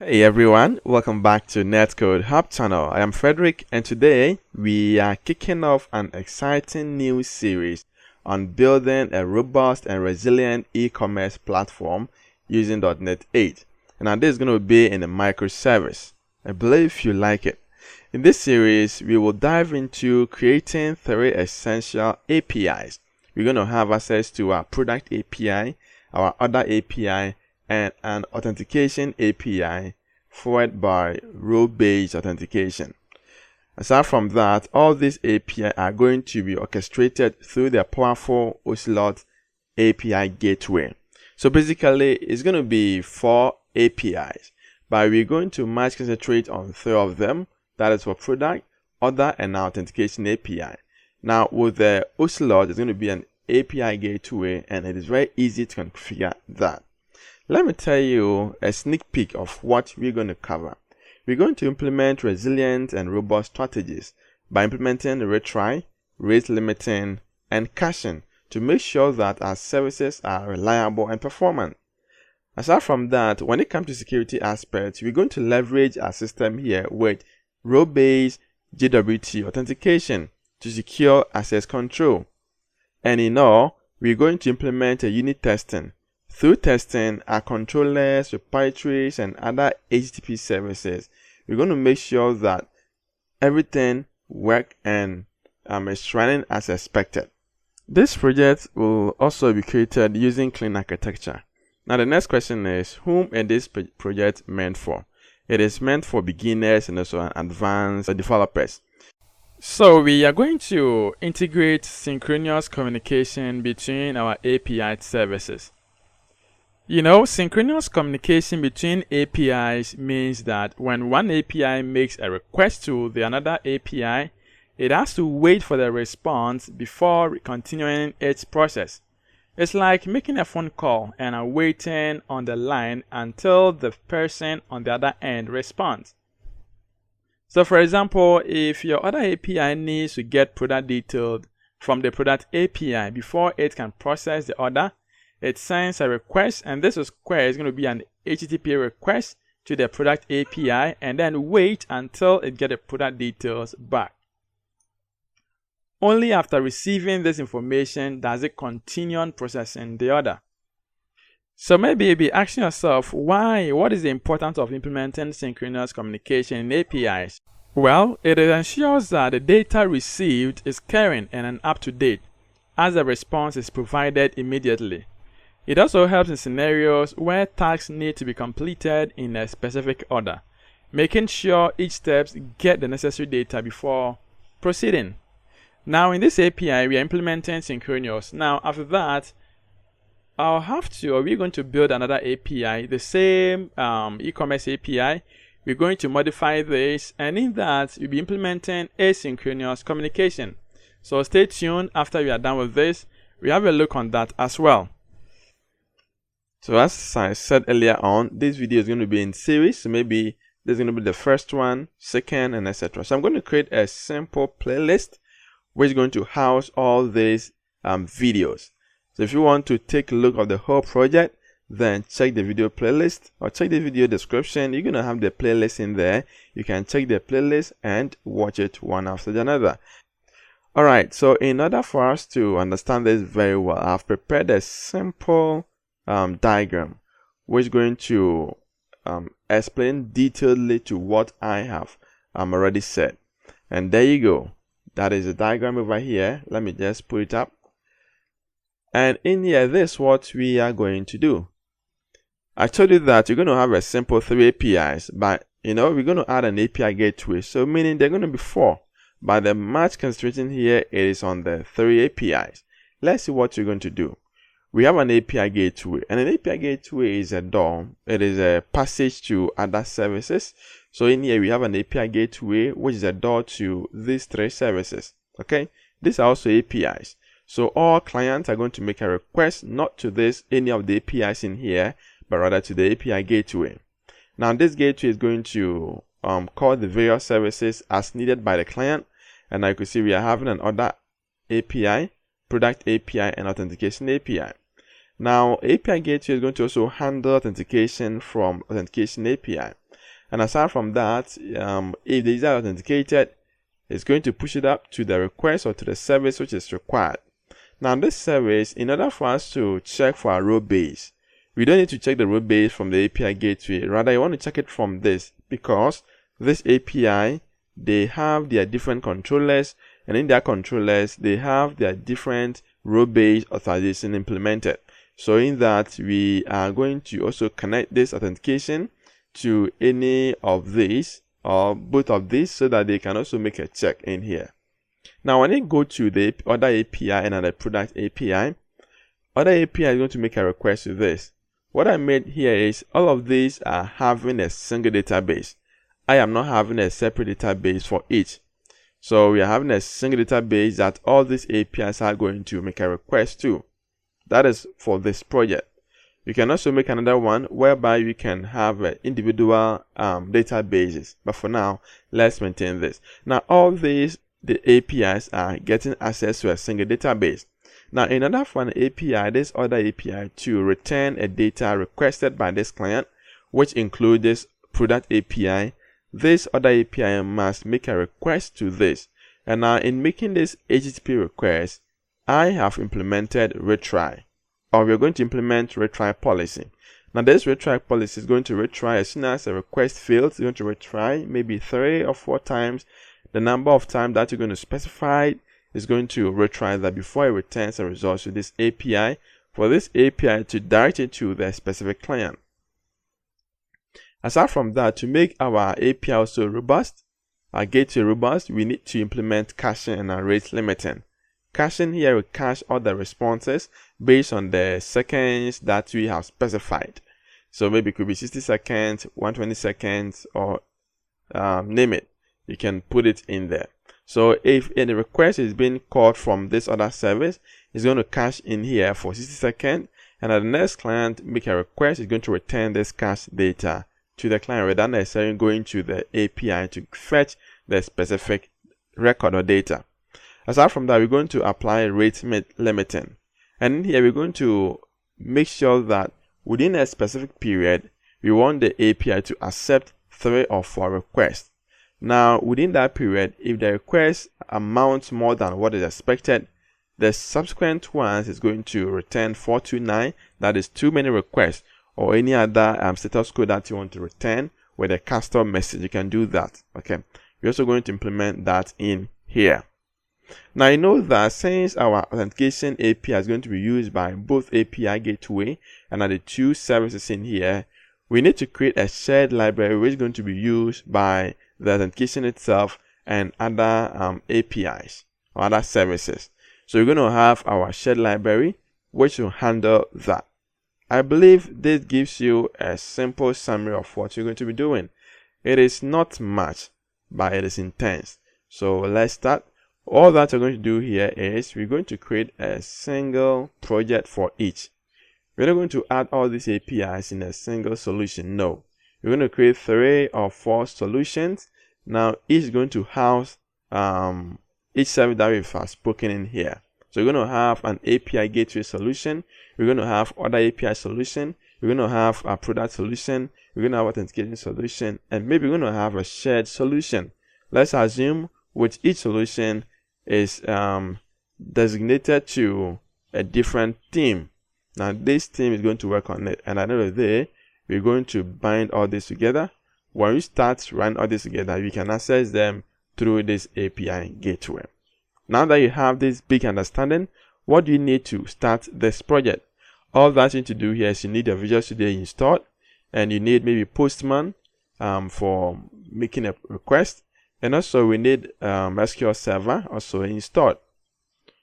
Hey everyone, welcome back to Netcode-Hub channel. I am Frederick and today we are kicking off an exciting new series on building a robust and resilient e-commerce platform using .NET 8. And now this is going to be in a microservice. I believe you like it. In this series, we will dive into creating 3 essential APIs. We're going to have access to our product API, our other API, and an authentication API forwarded by role-based authentication. Aside from that, all these API are going to be orchestrated through the powerful Ocelot API gateway. So basically, it's going to be 4 APIs, but we're going to much concentrate on 3 of them. That is for product, other, and authentication API. Now, with the Ocelot, there's going to be an API gateway, and it is very easy to configure that. Let me tell you a sneak peek of what we're going to cover. We're going to implement resilient and robust strategies by implementing retry, rate limiting, and caching to make sure that our services are reliable and performant. Aside from that, when it comes to security aspects, we're going to leverage our system here with role-based JWT authentication to secure access control. And in all, we're going to implement a unit testing. Through testing our controllers, repositories, and other HTTP services, we're going to make sure that everything works and is running as expected. This project will also be created using clean architecture. Now the next question is, whom is this project meant for? It is meant for beginners and also advanced developers. So we are going to integrate synchronous communication between our API services. You know, synchronous communication between APIs means that when one API makes a request to the another API, it has to wait for the response before continuing its process. It's like making a phone call and waiting on the line until the person on the other end responds. So for example, if your other API needs to get product details from the product API before it can process the order, it sends a request, and this request is going to be an HTTP request to the product API and then wait until it gets the product details back. Only after receiving this information does it continue on processing the order. So maybe you'll be asking yourself, what is the importance of implementing synchronous communication in APIs? Well, it ensures that the data received is current and up to date, as the response is provided immediately. It also helps in scenarios where tasks need to be completed in a specific order, making sure each step gets the necessary data before proceeding. Now in this API, we are implementing synchronous. Now after that, we're going to build another API, the same e-commerce API. We're going to modify this, and in that, we'll be implementing asynchronous communication. So stay tuned. After we are done with this, we have a look on that as well. So as I said earlier on, this video is going to be in series. So maybe there's going to be the first one, second, and etc. So I'm going to create a simple playlist which is going to house all these videos. So if you want to take a look at the whole project, then check the video playlist or check the video description. You're going to have the playlist in there. You can check the playlist and watch it one after another. Alright, so in order for us to understand this very well, I've prepared a simple diagram which is going to explain detailedly to what I have already said. And there you go. That is a diagram over here. Let me just put it up. And in here, this is what we are going to do. I told you that you're going to have a simple 3 APIs, but we're going to add an API gateway. So meaning they're going to be 4. But the much concentration here is on the 3 APIs. Let's see what we're going to do. We have an API gateway, and an API gateway is a door. It is a passage to other services. So in here, we have an API gateway, which is a door to these 3 services. Okay, these are also APIs. So all clients are going to make a request not to any of the APIs in here, but rather to the API gateway. Now this gateway is going to call the various services as needed by the client. And like you see, we are having an order API, product API, and authentication API. Now API gateway is going to also handle authentication from authentication API. And aside from that, if the user is authenticated, it's going to push it up to the request or to the service which is required. Now this service, in order for us to check for our role base, we don't need to check the role base from the API gateway. Rather, you want to check it from this, because this API, they have their different controllers, and in their controllers, they have their different role-based authorization implemented. So in that, we are going to also connect this authentication to any of these or both of these, so that they can also make a check in here. Now, when you go to the other API and the product API, other API is going to make a request to this. What I made here is all of these are having a single database. I am not having a separate database for each. So we are having a single database that all these APIs are going to make a request to. That is for this project. You can also make another one whereby you can have individual databases. But for now, let's maintain this. Now, all these the APIs are getting access to a single database. Now, in order for an API, this other API to return a data requested by this client, which includes this product API, this other API must make a request to this. And now, in making this HTTP request, I have implemented retry, or we're going to implement retry policy. Now, this retry policy is going to retry as soon as a request fails. It's going to retry maybe 3 or 4 times. The number of times that you're going to specify is going to retry that before it returns a result to this API, for this API to direct it to the specific client. Aside from that, to make our API also robust, our gateway robust, we need to implement caching and rate limiting. Caching here will cache all the responses based on the seconds that we have specified. So maybe it could be 60 seconds, 120 seconds, or name it. You can put it in there. So if any request is being called from this other service, it's going to cache in here for 60 seconds, and at the next client make a request, it's going to return this cache data to the client without necessarily going to the API to fetch the specific record or data. Aside from that, we're going to apply rate limiting. And in here, we're going to make sure that within a specific period, we want the API to accept 3 or 4 requests. Now, within that period, if the request amounts more than what is expected, the subsequent ones is going to return 429, that is too many requests, or any other status code that you want to return with a custom message. You can do that. Okay. We're also going to implement that in here. Now, you know that since our authentication API is going to be used by both API gateway and the 2 services in here, we need to create a shared library which is going to be used by the authentication itself and other APIs or other services. So we're going to have our shared library which will handle that. I believe this gives you a simple summary of what you're going to be doing. It is not much, but it is intense. So let's start. All that we're going to do here is we're going to create a single project for each. We're not going to add all these APIs in a single solution. No. We're going to create 3 or 4 solutions. Now, each is going to house each service that we've spoken in here. So we're going to have an API gateway solution. We're going to have other API solution. We're going to have a product solution. We're going to have authentication solution. And maybe we're going to have a shared solution. Let's assume with each solution is designated to a different team. Now, this team is going to work on it. And at the end of the day, we're going to bind all this together. When we start running all this together, we can access them through this API gateway. Now that you have this big understanding, what do you need to start this project? All that you need to do here is you need a Visual Studio installed, and you need maybe Postman for making a request, and also we need SQL Server also installed.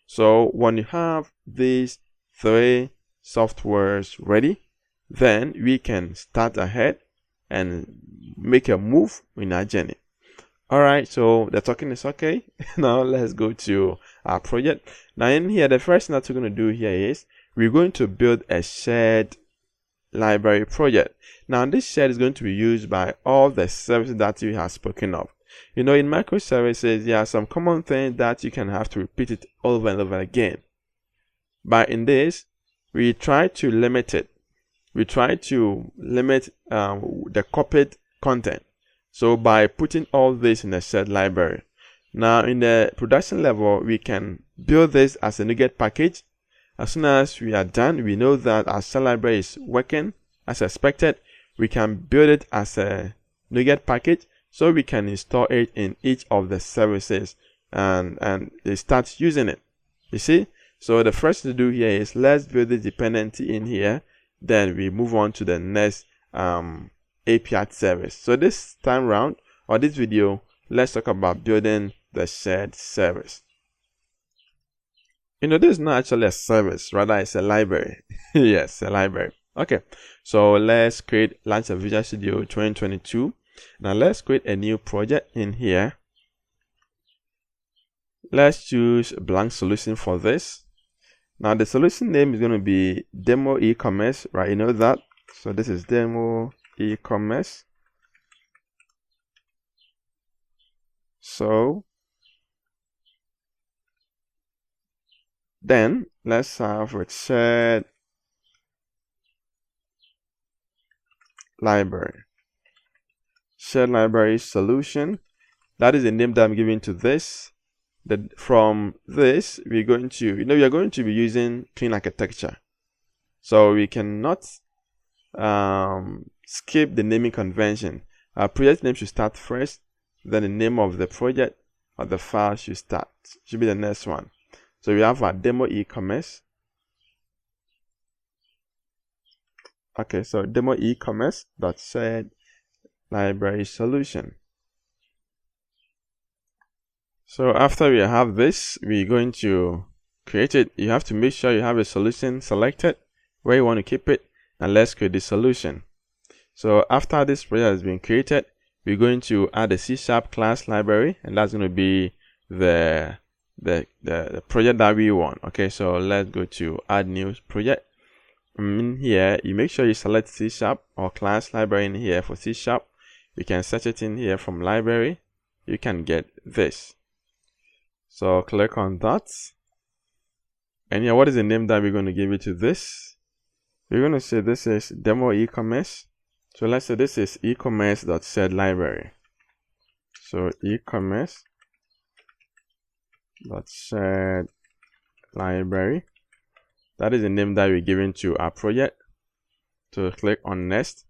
So when you have these 3 softwares ready, then we can start ahead and make a move in our journey. Alright, so the talking is okay. Now let's go to our project. Now in here, the first thing that we're going to do here is we're going to build a shared library project. Now this shared is going to be used by all the services that we have spoken of. You know, in microservices, there are some common things that you can have to repeat it over and over again. But in this, we try to limit it. We try to limit the copied content. So by putting all this in a shared library, now in the production level, we can build this as a NuGet package. As soon as we are done, we know that our shared library is working as expected. We can build it as a NuGet package, so we can install it in each of the services and they start using it. You see? So the first thing to do here is let's build the dependency in here. Then we move on to the next API service. So this time round, or this video, let's talk about building the shared service. This is not actually a service, rather it's a library. Yes, a library. Okay, so let's launch a Visual Studio 2022. Now let's create a new project in here. Let's choose a blank solution for this. Now the solution name is going to be Demo eCommerce, right? You know that. So this is Demo eCommerce. So then let's have a shared library. Shared library solution. That is the name that I'm giving to this. From this, we're going to, we are going to be using clean architecture. So we cannot skip the naming convention. Our project name should start first, then the name of the project or the file should be the next one. So we have our Demo eCommerce. Okay, so Demo eCommerce.shared library solution. So after we have this, we're going to create it. You have to make sure you have a solution selected where you want to keep it, and let's create the solution. So after this project has been created, we're going to add a C# class library, and that's going to be the project that we want. Okay, so let's go to add new project. In here, you make sure you select C# or class library in here for C#. You can search it in here from library. You can get this. So click on that. And here, what is the name that we're going to give it to this? We're going to say this is Demo eCommerce. So let's say this is eCommerce.shared library. So eCommerce.shared library. That is the name that we're giving to our project. So click on next.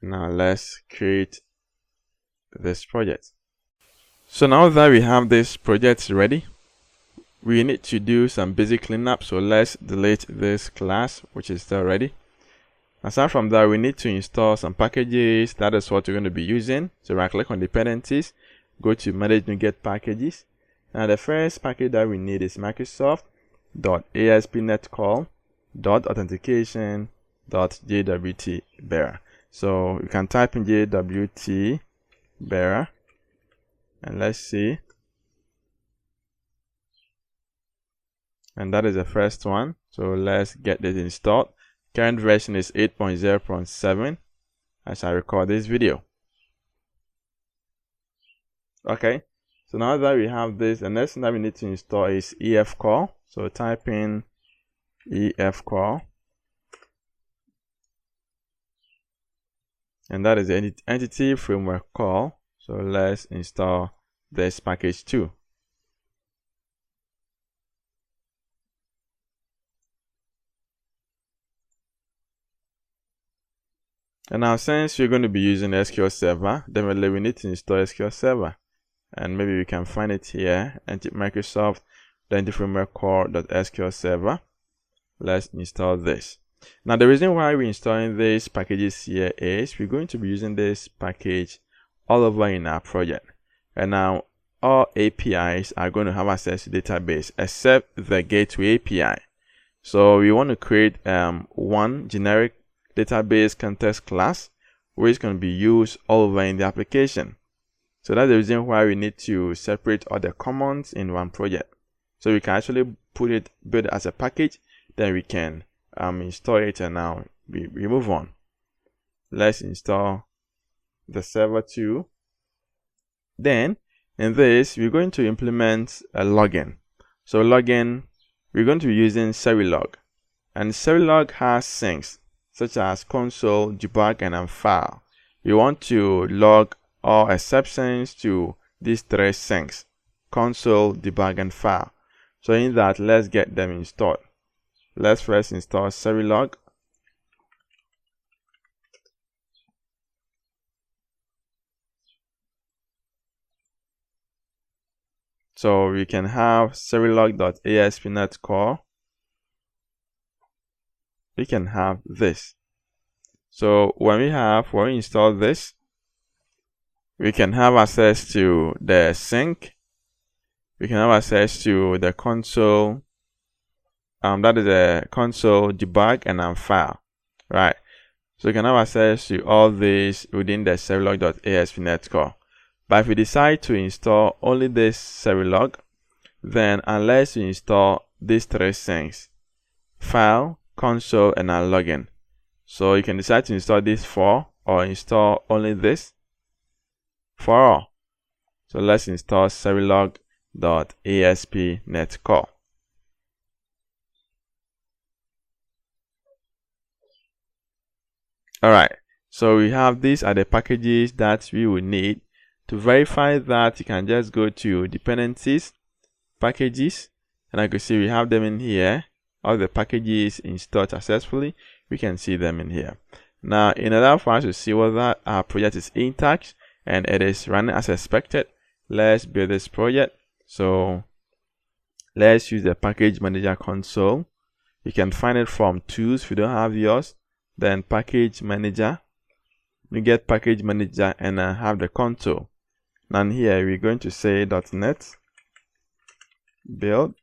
Now let's create this project. So now that we have this project ready, we need to do some basic cleanup. So let's delete this class, which is still ready. Aside from that, we need to install some packages. That is what we're going to be using. So right click on dependencies, go to manage NuGet packages. Now the first package that we need is Microsoft.ASP.NET.Call.Authentication.jwt bearer. So you can type in jwt bearer. And let's see. And that is the first one. So let's get this installed. Current version is 8.0.7 as I record this video. Okay. So now that we have this, the next thing that we need to install is EF-Call. So type in EF-Call. And that is the entity framework call. So let's install this package too. And now since we're going to be using SQL Server, definitely we need to install SQL Server. And maybe we can find it here, Microsoft Framework Core.SQL Server. Let's install this. Now the reason why we're installing these packages here is we're going to be using this package all over in our project. And now all APIs are going to have access to database except the gateway API. So we want to create one generic database context class which can be used all over in the application. So that's the reason why we need to separate all the commands in one project. So we can actually build it as a package, then we can install it, and now we move on. Let's install the server too. Then in this, we're going to implement a login. So login, we're going to be using Serilog. And Serilog has things such as console, debug, and file. We want to log all exceptions to these three things: console, debug, and file. So in that, let's get them installed. Let's first install Serilog. So we can have serilog.asp.NET Core. We can have this. So when we install this, we can have access to the sync. We can have access to the console. That is a console, debug, and file, right? So you can have access to all these within the serilog.asp.NET Core. But if we decide to install only this Serilog, then unless you install these three things: file, console, and login. So you can decide to install these four or install only this for all. So let's install serilog.asp.NET Core. Alright, so we have these are the packages that we will need. To verify that, you can just go to dependencies, packages, and I can see we have them in here. All the packages installed successfully, we can see them in here. Now, in order for us to see whether our project is intact and it is running as expected, let's build this project. So let's use the package manager console. You can find it from tools if you don't have yours, then package manager. We get package manager and have the console. Now here we're going to say .NET build.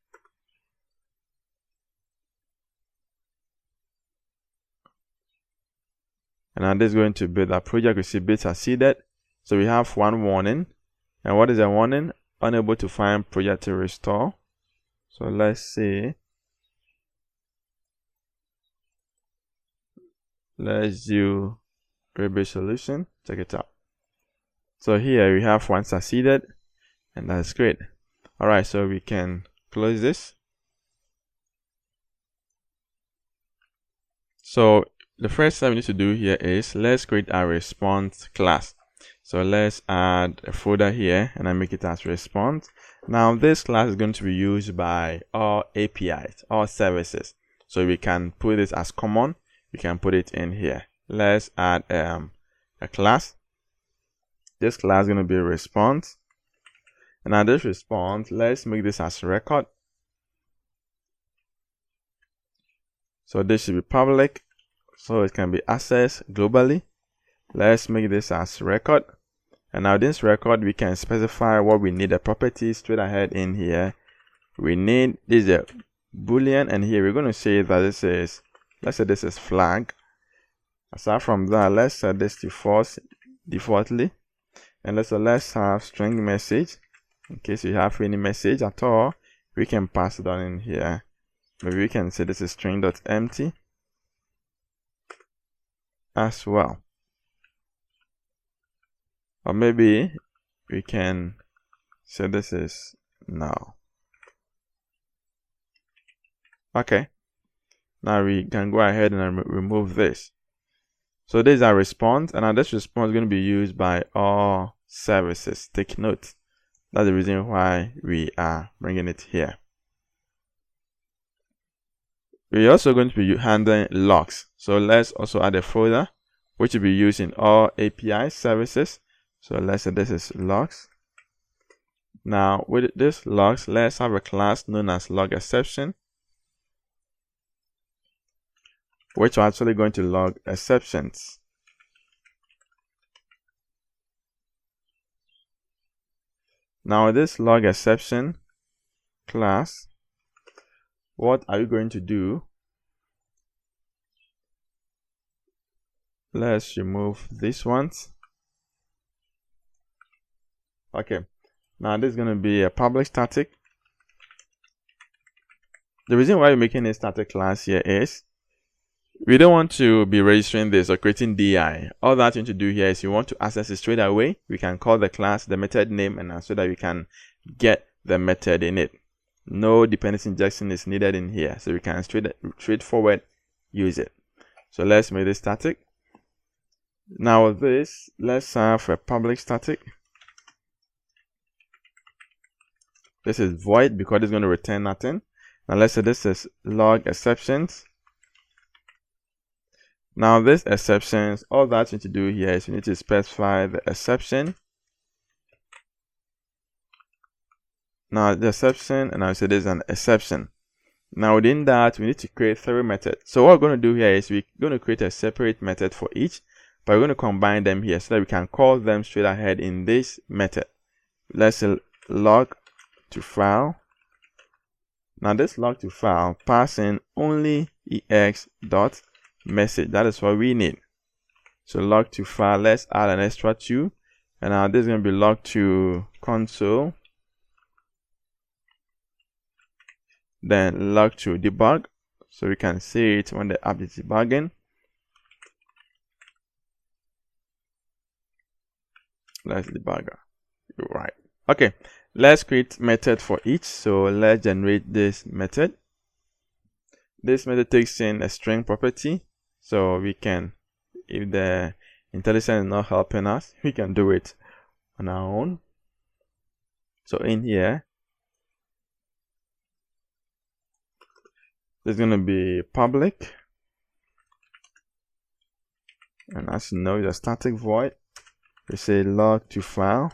And now this is going to build a project. We see build succeeded. So we have one warning. And what is the warning? Unable to find project to restore. So let's see. Let's do rebuild solution. Check it out. So here we have one succeeded, and that's great. Alright, so we can close this. So the first thing we need to do here is let's create a response class. So let's add a folder here and I make it as response. Now this class is going to be used by all APIs, all services. So we can put this as common. We can put it in here. Let's add a class. This class is going to be response. And now this response, let's make this as record. So this should be public, so it can be accessed globally. Let's make this as record. And now this record, we can specify what we need, the properties straight ahead in here. We need this is a boolean, and here we're going to say that this is, let's say this is flag. Aside from that, let's set this to false defaultly. And let's have string message. In case you have any message at all, we can pass it on in here. Maybe we can say this is string.empty as well. Or maybe we can say this is null. Okay. Now we can go ahead and remove this. So this is our response, and now this response is going to be used by all services. Take note. That's the reason why we are bringing it here. We're also going to be handling logs. So let's also add a folder which will be used in all API services. So let's say this is logs. Now with this logs, let's have a class known as log exception, which are actually going to log exceptions. Now this log exception class, what are you going to do? Let's remove these ones. Okay, now this is going to be a public static. The reason why we're making a static class here is we don't want to be registering this or creating DI. All that you need to do here is you want to access it straight away. We can call the class the method name, and so that we can get the method in it. No dependency injection is needed in here, so we can straightforward use it. So let's make this static. Now with this, let's have a public static. This is void because it's going to return nothing. Now let's say this is log exceptions. Now this exceptions, all that you need to do here is you need to specify the exception. Now the exception, and I say there's an exception. Now within that, we need to create 3 methods. So what we're going to do here is we're going to create a separate method for each, but we're going to combine them here so that we can call them straight ahead in this method. Let's say log to file. Now this log to file passing only ex.message. That is what we need. So log to file, let's add an extra 2, and now this is going to be log to console. Then log to debug, so we can see it when the app is debugging. Let's debugger. Right. Okay. Let's create method for each. So let's generate this method. This method takes in a string property, so we can, if the IntelliSense is not helping us, we can do it on our own. So in here, there's going to be public, and as you know, it's a static void. We say log to file,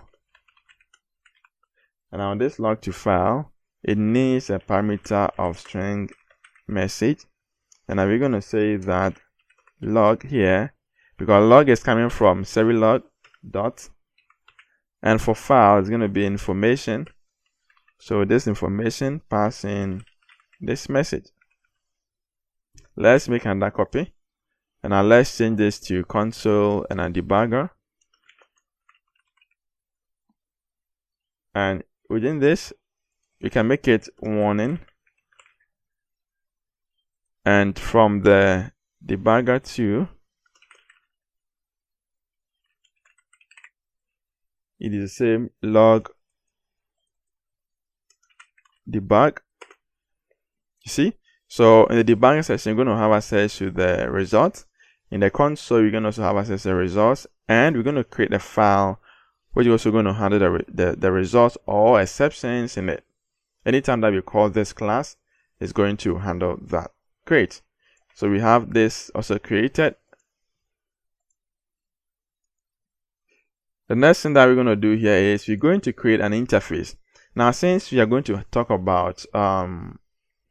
and now this log to file, it needs a parameter of string message, and now we're going to say that log here, because log is coming from Serilog dot, and for file it's going to be information. So this information passing this message. Let's make another copy, and now let's change this to console and a debugger. And within this, we can make it warning, and from the debugger to, it is the same log debug. You see? So in the debugging section, you're going to have access to the results. In the console, you're going to also have access to the results, and we're going to create a file which is also going to handle the results or exceptions in it. Anytime that we call this class, it's going to handle that. Great. So we have this also created. The next thing that we're going to do here is we're going to create an interface. Now, since we are going to talk about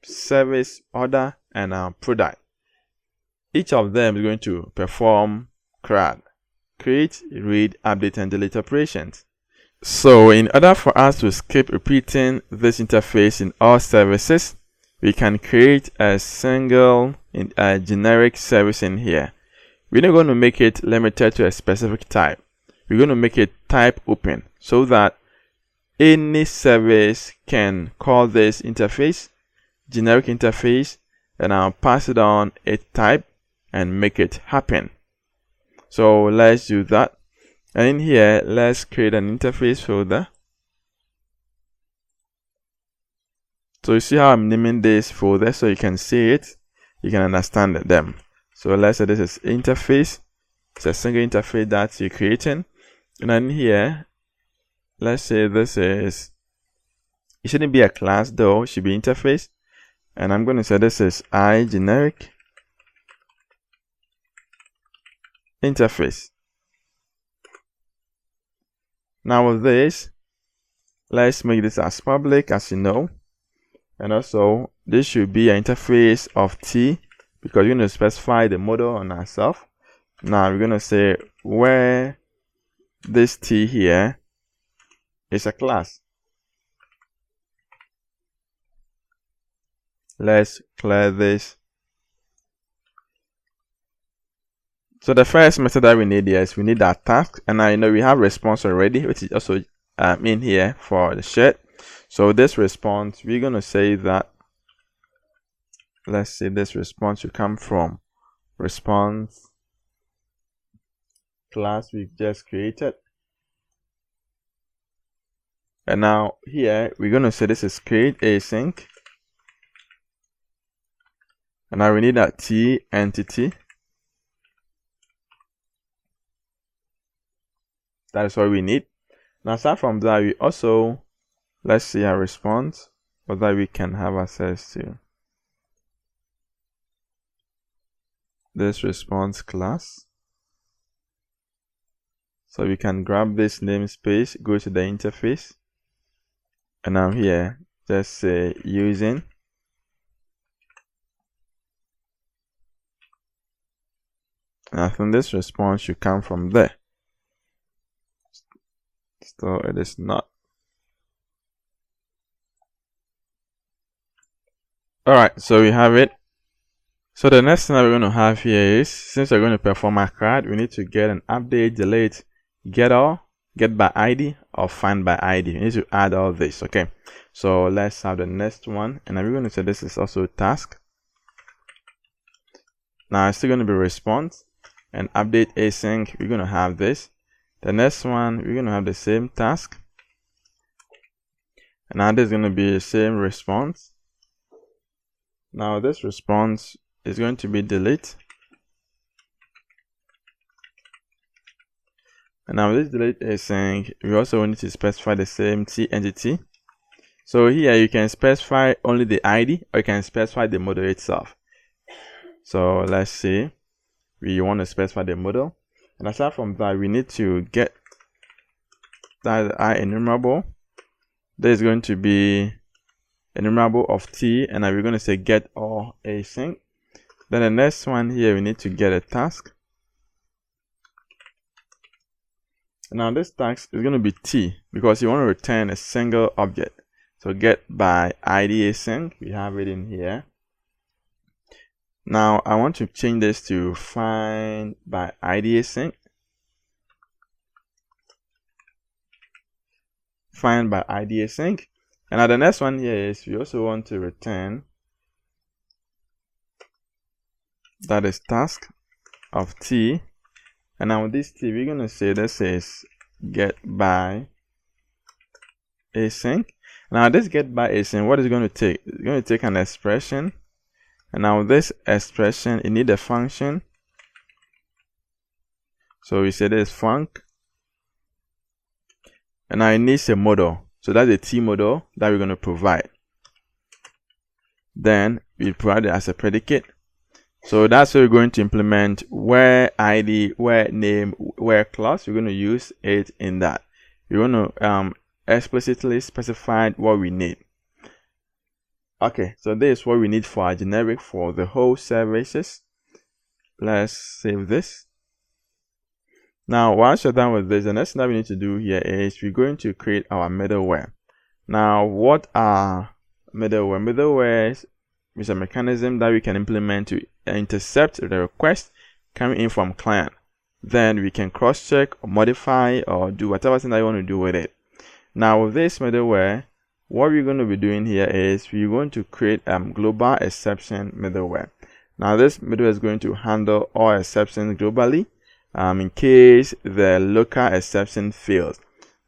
service, order, and product, each of them is going to perform CRUD, create, read, update, and delete operations. So in order for us to skip repeating this interface in all services, we can create a single generic service in here. We're not going to make it limited to a specific type. We're going to make it type open so that any service can call this interface, generic interface, and I'll pass it on a type and make it happen. So let's do that. And in here, let's create an interface folder. So you see how I'm naming this folder so you can see it, you can understand them. So let's say this is interface. It's a single interface that you're creating. And then here, let's say this is, it shouldn't be a class though, it should be interface. And I'm going to say this is generic interface. Now with this, let's make this as public, as you know. And also, this should be an interface of T, because we're going to specify the model on ourselves. Now we're going to say where this T here is a class. Let's clear this. So the first method that we need here is we need that task, and I know we have response already, which is also in here for the shed. So this response, we're going to say that, let's say this response will come from response class we just created. And now here we're going to say this is create async, and now we need that T entity. That is what we need. Now aside from that, we also, let's see our response, what that we can have access to. This response class. So we can grab this namespace, go to the interface, and now here just say using. And I think this response should come from there. So it is not. Alright, so we have it. So the next thing that we're going to have here is, since we're going to perform a CRUD, we need to get an update, delete, get all, get by ID, or find by ID. We need to add all this. Okay, so let's have the next one, and we're going to say this is also task. Now it's still going to be response and update async. We're going to have this. The next one, we're going to have the same task, and now this is going to be the same response. Now this response is going to be delete, and now this delete async, we also need to specify the same T entity. So here you can specify only the ID, or you can specify the model itself. So let's see, we want to specify the model, and aside from that, we need to get that I enumerable. There is going to be enumerable of T, and now we're going to say get all async. Then the next one here, we need to get a task. Now this task is going to be T because you want to return a single object. So get by ID async, we have it in here. Now I want to change this to find by ID async. Find by ID async. And now the next one here is we also want to return, that is task of T. And now with this T, we're going to say this is get by async. Now this get by async, what is it going to take? It's going to take an expression. And now this expression, it needs a function. So we say this func. And now it needs a model. So that's a T model that we're going to provide. Then we provide it as a predicate. So that's where we're going to implement where ID, where name, where class. We're going to use it in that. We're going to explicitly specify what we need. Okay, so this is what we need for our generic for the whole services. Let's save this. Now, once you're done with this, the next thing that we need to do here is we're going to create our middleware. Now, what are middleware? Middleware is a mechanism that we can implement to intercept the request coming in from client. Then we can cross-check or modify or do whatever thing that you want to do with it. Now, with this middleware, what we're going to be doing here is we're going to create a global exception middleware. Now, this middleware is going to handle all exceptions globally. In case the local exception fails.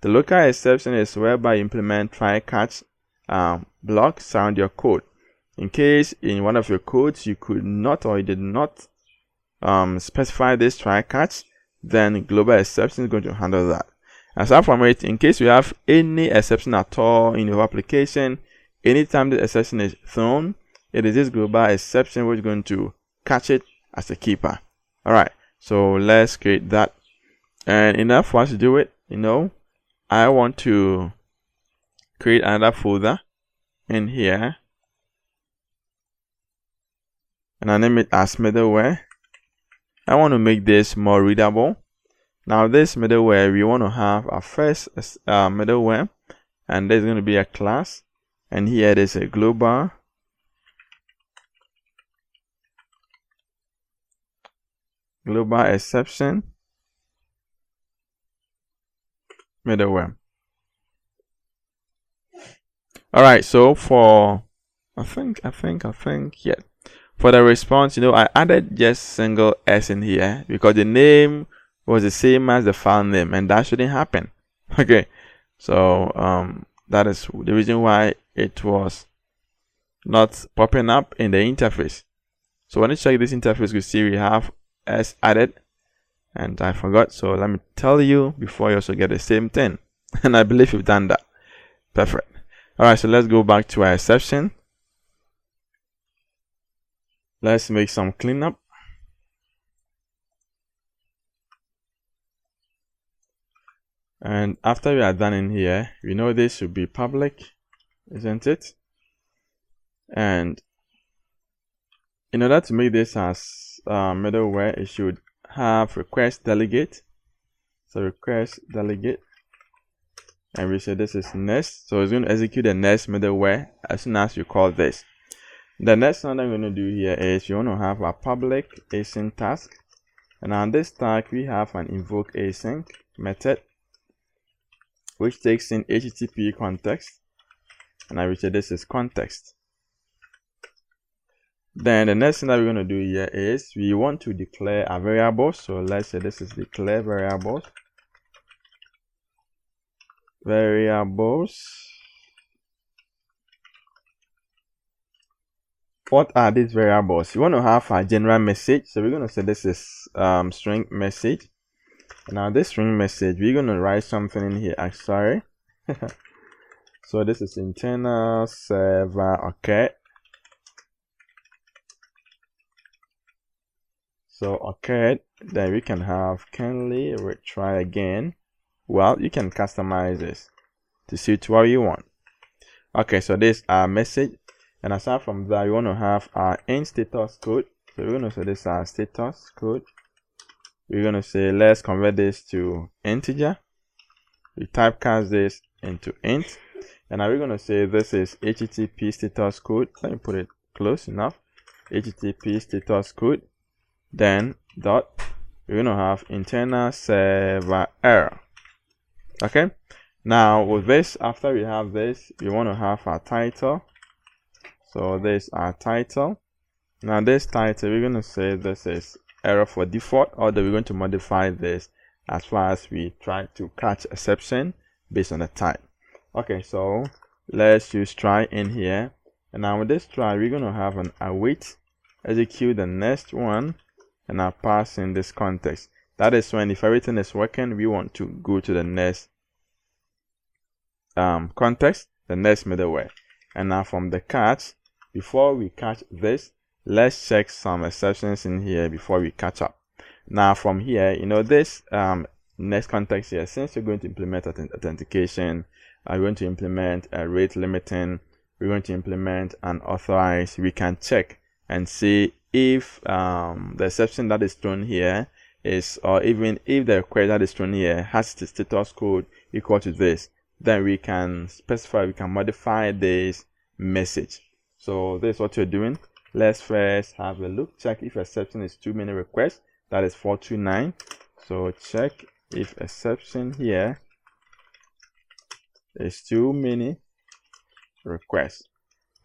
The local exception is whereby you implement try-catch blocks around your code. In case in one of your codes you could not or you did not specify this try-catch, then global exception is going to handle that. Aside from it, in case you have any exception at all in your application, anytime the exception is thrown, it is this global exception which is going to catch it as a keeper. Alright. So let's create that. And enough for us to do it, I want to create another folder in here. And I name it as middleware. I want to make this more readable. Now this middleware, we want to have our first middleware. And there's going to be a class. And here there's a global exception middleware. All right, so for I think yeah, for the response, I added just single s in here because the name was the same as the file name, and that shouldn't happen. Okay, so that is the reason why it was not popping up in the interface. So when you check this interface, you see we have s added, and I forgot, so let me tell you before you also get the same thing. And I believe you've done that. Perfect. All right, so let's go back to our exception. Let's make some cleanup. And after we are done in here, we know this should be public, isn't it? And in order to make this as middleware, it should have request delegate. So request delegate, and we say this is next. So it's going to execute the next middleware as soon as you call this. The next one I'm going to do here is you want to have a public async task, and on this tag we have an invoke async method which takes in HTTP context, and I will say this is context. Then the next thing that we're going to do here is we want to declare a variable. So let's say this is declare variables. What are these variables? You want to have a general message, so we're going to say this is string message. Now this string message, we're going to write something in here. Sorry. So this is internal server. Okay. So okay, then we can have currently retry again. Well, you can customize this to suit what you want. Okay, so this is our message, and aside from that, we want to have our end status code. So we're going to say this is our status code. We're going to say let's convert this to integer. We typecast this into int, and now we're going to say this is HTTP status code. Let me put it close enough. HTTP status code. Then dot, we're going to have internal server error. Okay, now with this, after we have this, we want to have our title. So this is our title. Now this title, we're going to say this is error for default, or that we're going to modify this as far as we try to catch exception based on the type. Okay, so let's use try in here, and now with this try, we're going to have an await, execute the next one, and I'll pass in this context. That is when, if everything is working, we want to go to the next context, the next middleware. And now from the catch, before we catch this, let's check some exceptions in here before we catch up. Now from here, you know, this next context here, since we're going to implement authentication, we're going to implement a rate limiting, we're going to implement an authorize, we can check and see if the exception that is thrown here is, or even if the request that is thrown here has the status code equal to this, then we can specify, we can modify this message. So this is what you're doing. Let's first have a look, check if exception is too many requests. That is 429. So check if exception here is too many requests,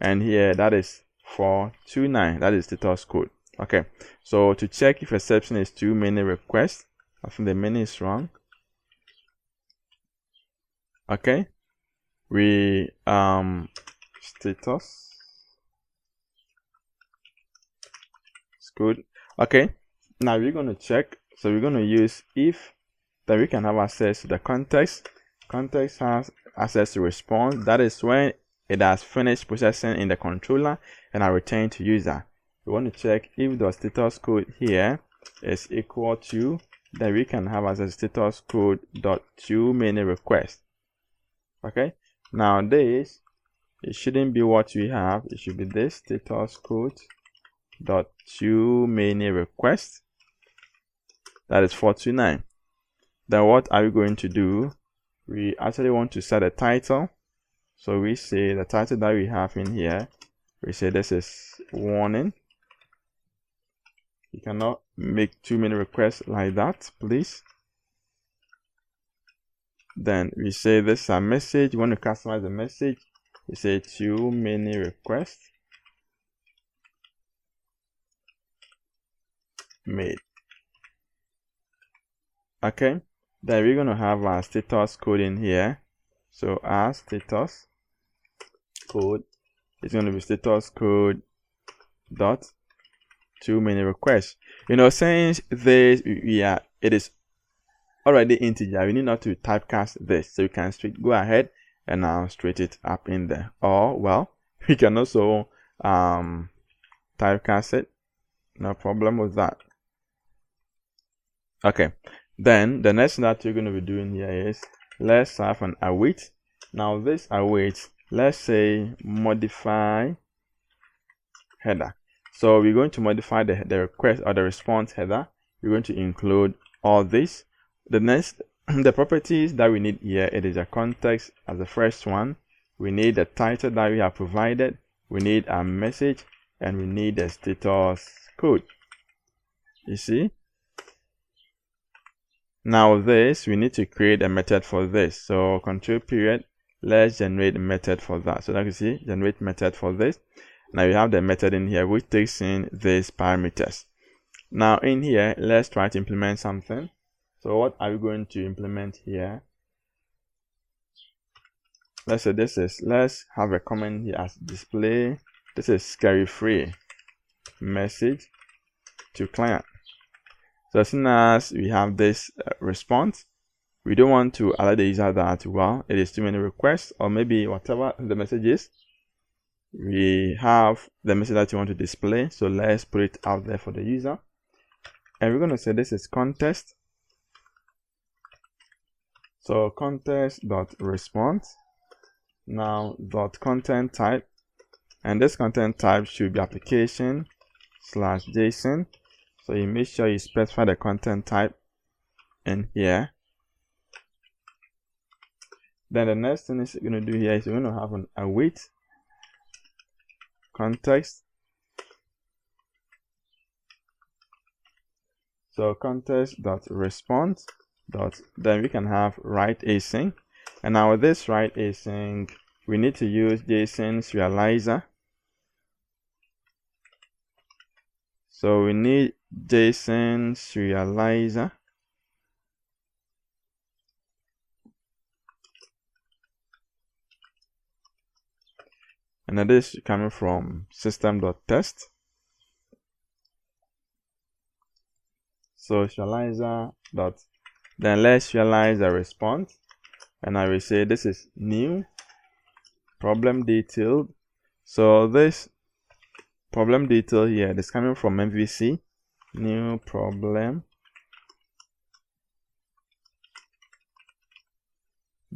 and here that is 429, that is status code. Okay, so to check if exception is too many requests, I think the many is wrong. Okay, we status is good. Okay, now we're going to check, so we're going to use if, then we can have access to the context. Context has access to response. That is when it has finished processing in the controller and I return to user. We want to check if the status code here is equal to, then we can have as a status code dot too many requests. Okay, now this, it shouldn't be what we have, it should be this status code dot too many requests. That is 429. Then what are we going to do? We actually want to set a title. So we say the title that we have in here, we say this is warning. You cannot make too many requests like that, please. Then we say this is a message. You want to customize the message. We say too many requests made. Okay, then we're going to have our status code in here. So our status code is going to be status code dot too many requests. You know, since this, we are it is already integer. We need not to typecast this, so you can straight go ahead and now straight it up in there. Or well, we can also typecast it, no problem with that. Okay, then the next thing that you're going to be doing here is let's have an await. Now this await, let's say modify header. So we're going to modify the request or the response header. We're going to include all this. The next, the properties that we need here, it is a context as the first one. We need the title that we have provided. We need a message, and we need the status code. You see? Now this, we need to create a method for this. So control period, let's generate a method for that. So like you see, generate method for this. Now we have the method in here which takes in these parameters. Now in here, let's try to implement something. So what are we going to implement here? Let's say this is, let's have a comment here as display. This is scary free message to client. So as soon as we have this response, we don't want to allow the user that, well, it is too many requests, or maybe whatever the message is, we have the message that you want to display. So let's put it out there for the user. And we're going to say this is context. So context.response. Now .content type. And this content type should be application/JSON. So you make sure you specify the content type in here. Then the next thing is you're going to do here is you're going to have an await context. So context.response. Then we can have write async. And now with this write async, we need to use JSON serializer. So we need JSON serializer. And now this is coming from system.test. So serializer dot, then let's serialize the response. And I will say this is new problem detailed. So this problem detail here is coming from MVC, new problem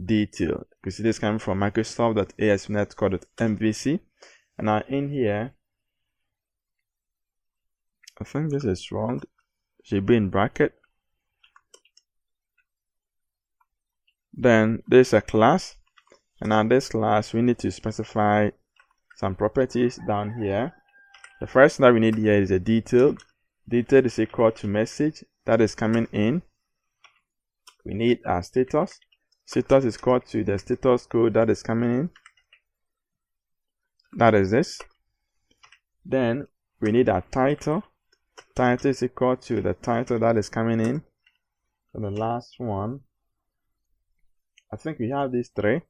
detailed. You see this coming from Microsoft.ASP.NETCODE.MVC. And now in here, I think this is wrong. Should be in bracket. Then there's a class, and on this class we need to specify some properties down here. The first thing that we need here is a detailed. Detailed is equal to message that is coming in. We need a status. Status is equal to the status code that is coming in. That is this. Then we need a title. Title is equal to the title that is coming in. And the last one, I think we have these three,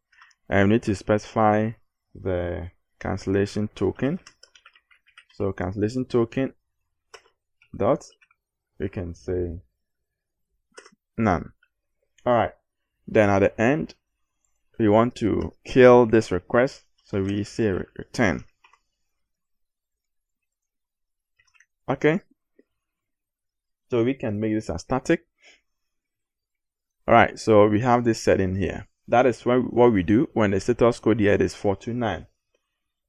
and we need to specify the cancellation token. So cancellation token dot, we can say none. All right. Then at the end, we want to kill this request, so we say return. Okay. So we can make this a static. All right, so we have this setting here. That is what we do when the status code here is 429.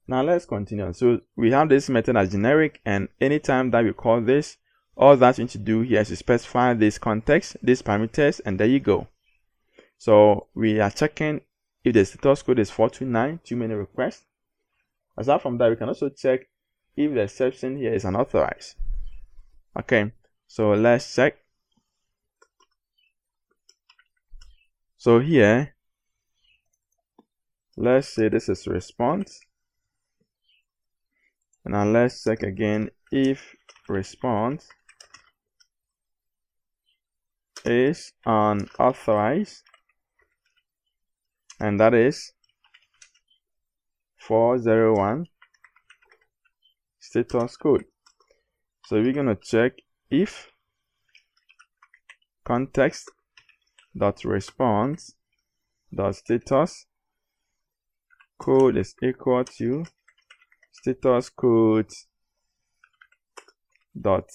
Now let's continue. So we have this method as generic, and anytime that we call this, all that we need to do here is to specify this context, these parameters, and there you go. So we are checking if the status code is 429, too many requests. Aside from that, we can also check if the exception here is unauthorized. Okay, so let's check. So here, let's say this is response. And now let's check again if response is unauthorized. And that is 401 status code. So we're going to check if context dot response dot status code is equal to status code dot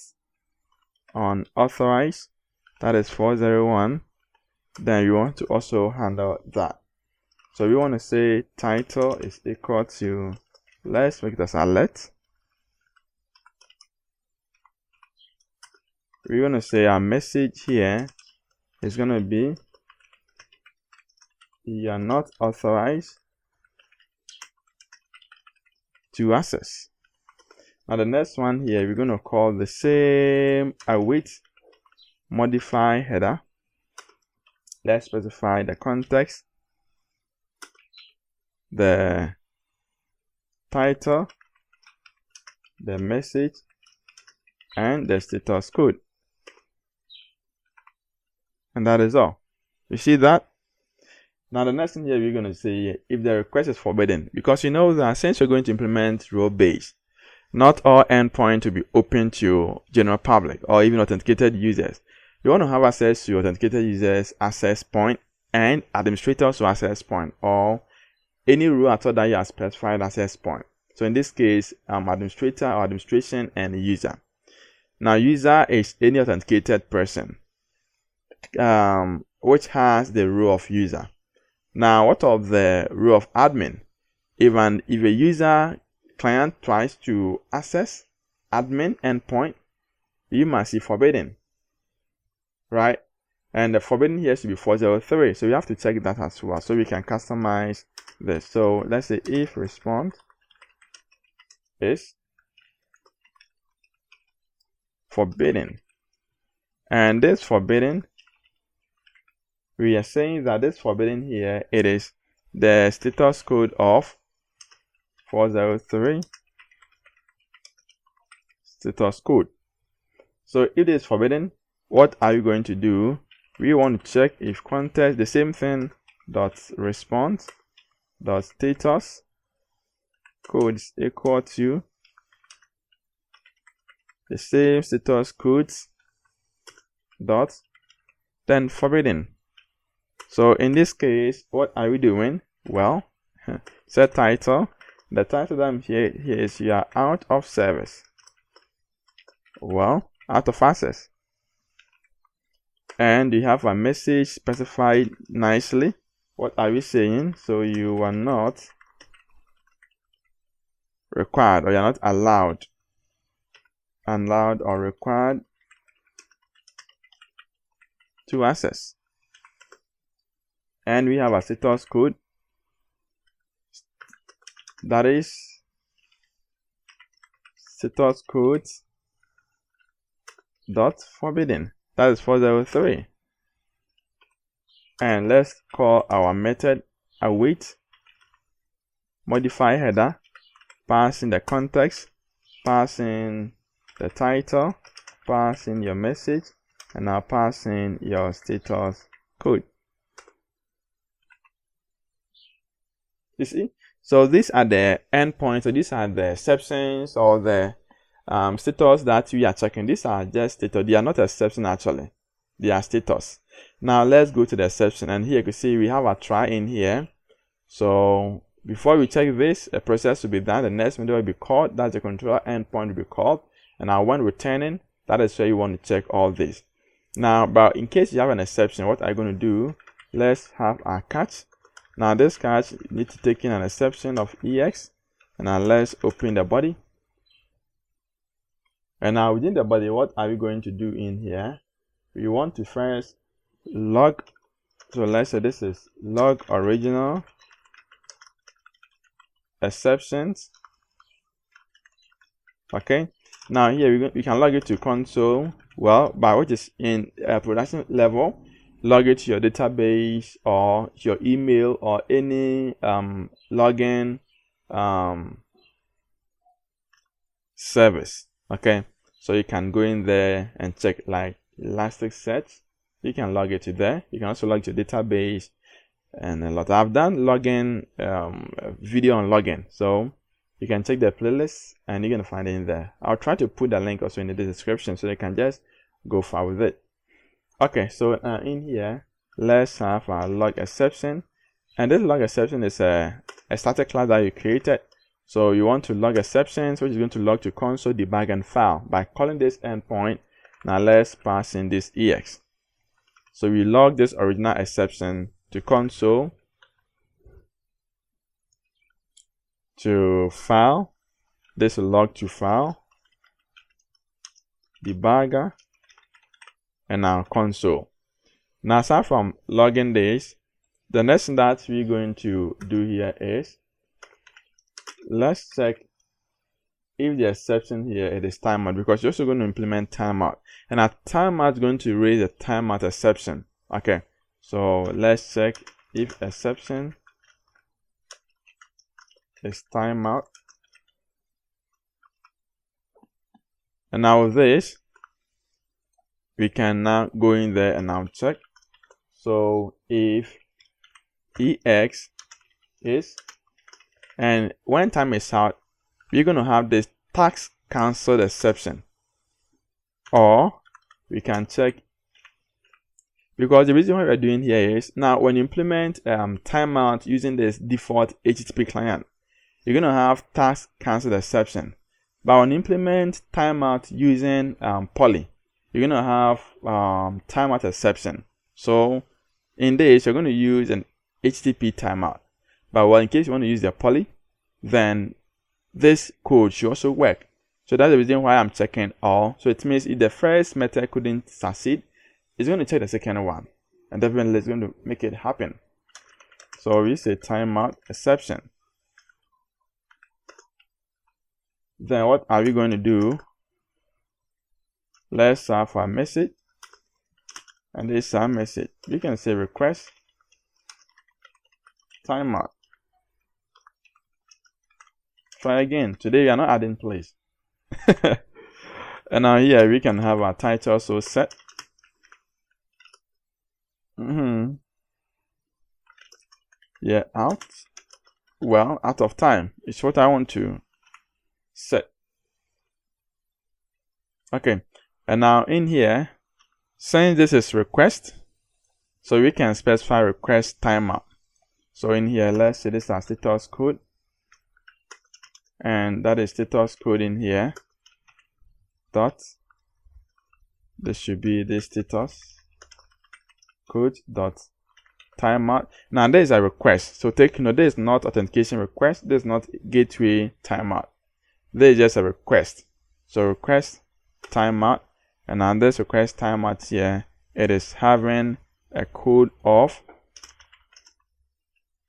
unauthorized, that is 401. Then you want to also handle that. So we want to say title is equal to, let's make it as alert. We're going to say our message here is going to be, you are not authorized to access. Now the next one here, we're going to call the same await modify header. Let's specify the context, the title, the message, and the status code. And that is all. You see that? Now the next thing here we're going to say, if the request is forbidden, because you know that since you're going to implement role-based, not all endpoints will be open to general public or even authenticated users. You want to have access to authenticated users access point and administrators to access point, or any rule at all that you have specified access point. So in this case, administrator or administration and user. Now user is any authenticated person which has the role of user. Now what of the role of admin? If a user client tries to access admin endpoint, you must see forbidden, right? And the forbidden here should be 403. So we have to check that as well, so we can customize this. So let's say if response is forbidden, and this forbidden, we are saying that this forbidden here, it is the status code of 403 status code. So if it is forbidden, what are you going to do? We want to check if context, the same thing, dot response dot status code is equal to the same status codes dot then forbidden. So in this case, what are we doing? Well, set title. The title that I'm here is you are out of service. Well, out of access. And you have a message specified nicely. What are we saying? So you are not required, or you are not allowed or required to access. And we have a status code, that is status code dot forbidden, that is 403. And let's call our method await modify header, passing the context, passing the title, passing your message, and now passing your status code. You see? So these are the endpoints, so these are the exceptions or the status that we are checking. These are just status. They are not exception actually. They are status. Now let's go to the exception, and here you can see we have a try in here. So before we check this, a process will be done. The next window will be called. That's the controller endpoint will be called. And now when returning, that is where you want to check all this. Now, but in case you have an exception, what I'm going to do? Let's have a catch. Now this catch need to take in an exception of EX, and now let's open the body. And now within the body, what are we going to do in here? We want to first log. So let's say this is log original exceptions. Okay. Now here we can log it to console. Well, by which is in production level. Log it to your database or your email or any login service. Okay, so you can go in there and check like Elasticsearch. You can log it to there. You can also log to your database and a lot. I've done login video on login, so you can check the playlist and you're gonna find it in there. I'll try to put the link also in the description so you can just go far with it. Okay, so in here, let's have a log exception, and this log exception is a static class that you created. So you want to log exceptions, which is going to log to console, debug, and file by calling this endpoint. Now let's pass in this ex. So we log this original exception to console, to file. This will log to file, debugger, and now console. Now aside from logging this, the next thing that we're going to do here is let's check if the exception here it is timeout, because you're also going to implement timeout, and a timeout is going to raise a timeout exception. Okay, so let's check if exception is timeout, and now with this we can now go in there and now check. So if ex is, and when time is out, we're going to have this task cancelled exception, or we can check, because the reason why we're doing here is now when you implement timeout using this default HTTP client, you're going to have task cancelled exception. But when you implement timeout using poly, you're going to have timeout exception. So in this, you're going to use an HTTP timeout. But well, in case you want to use the poly, then this code should also work. So that's the reason why I'm checking all. So it means if the first method couldn't succeed, it's going to check the second one, and definitely it's going to make it happen. So we say timeout exception. Then what are we going to do? Let's have a message, and this is our message. We can say request timeout. Try again. Today we are not adding place. And now here we can have our title so set. Yeah, out. Well, out of time is what I want to set. Okay, and now in here, since this is request, so we can specify request timeout. So in here, let's say this is our status code, and that is status code in here. Dot. This should be the status code dot timeout. Now there is a request, so take note, there is not authentication request, there is not gateway timeout, there is just a request. So request timeout, and on this request timeout here, it is having a code of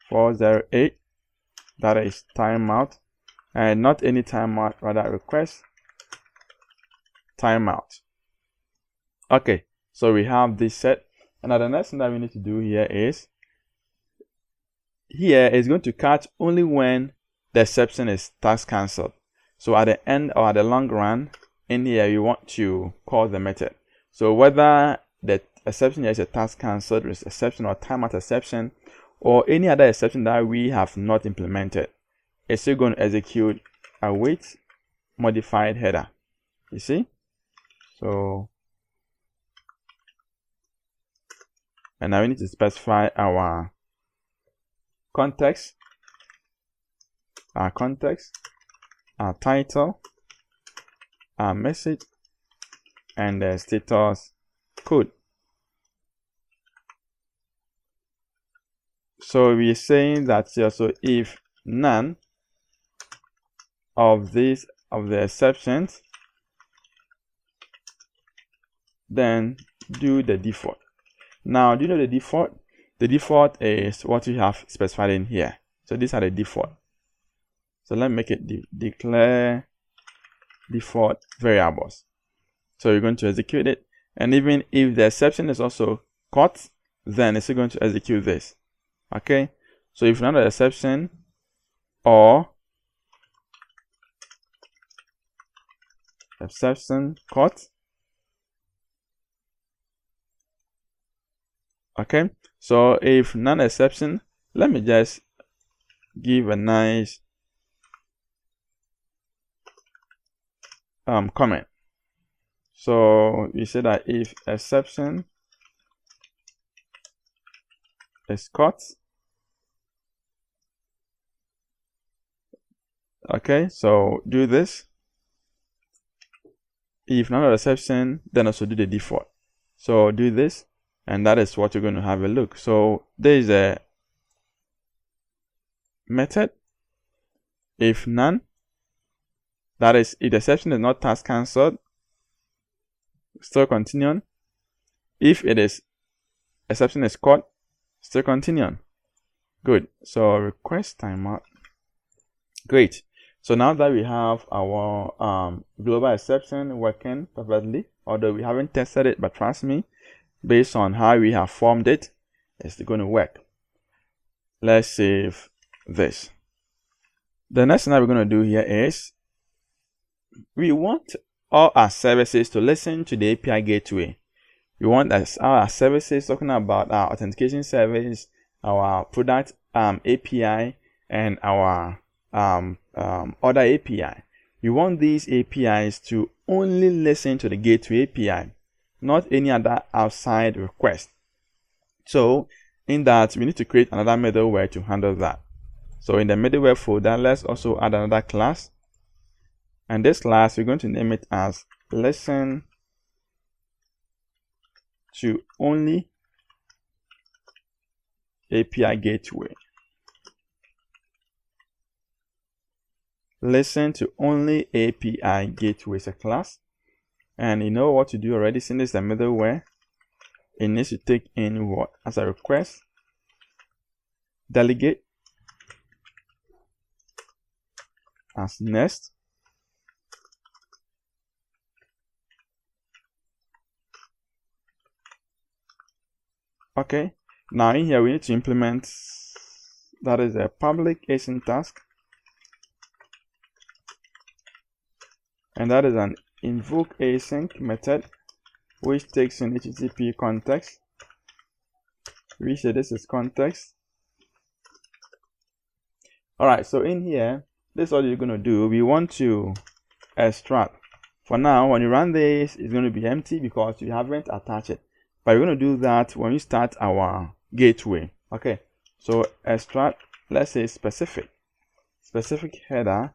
408. That is timeout, and not any timeout, rather request timeout. Okay, so we have this set. And now the next thing that we need to do here is, here is going to catch only when the exception is task cancelled. So at the end or at the long run, in here you want to call the method. So whether the exception here is a task cancelled exception or timeout exception, or any other exception that we have not implemented, it's still going to execute await modified header. You see? So, and now we need to specify our context, our title, our message, and the status code. So we're saying that here, so if none of the exceptions, then do the default. Now, do you know the default? The default is what you have specified in here. So these are the default. So let me make it declare default variables. So you're going to execute it, and even if the exception is also caught, then it's going to execute this. Okay, so if not an exception or exception caught. Okay, so if none exception, let me just give a nice comment. So you say that if exception is caught. Okay, so do this. If none of the exception, then also do the default. So do this, and that is what you're going to have a look. So there is a method. If none, that is, if the exception is not task cancelled, still continuing. If it is exception is caught, still continuing. Good. So request timeout. Great. So now that we have our global exception working perfectly, although we haven't tested it, but trust me, based on how we have formed it, it's going to work. Let's save this. The next thing that we're going to do here is we want all our services to listen to the API gateway. We want our services talking about our authentication service, our product API, and our other API. We want these APIs to only listen to the gateway API, not any other outside request. So in that, we need to create another middleware to handle that. So in the middleware folder, let's also add another class. And this class, we're going to name it as listen to only API gateway. Listen to only API gateway is a class. And you know what to do already. Since it's the middleware, it needs to take in what as a request, delegate as next, okay. Now in here we need to implement, that is a public async task, and that is an invoke async method which takes in HTTP context. We say this is context. Alright, so in here, this is what you're going to do. We want to extract. For now, when you run this, it's going to be empty because you haven't attached it. But we're going to do that when we start our gateway. Okay, so extract, let's say specific header,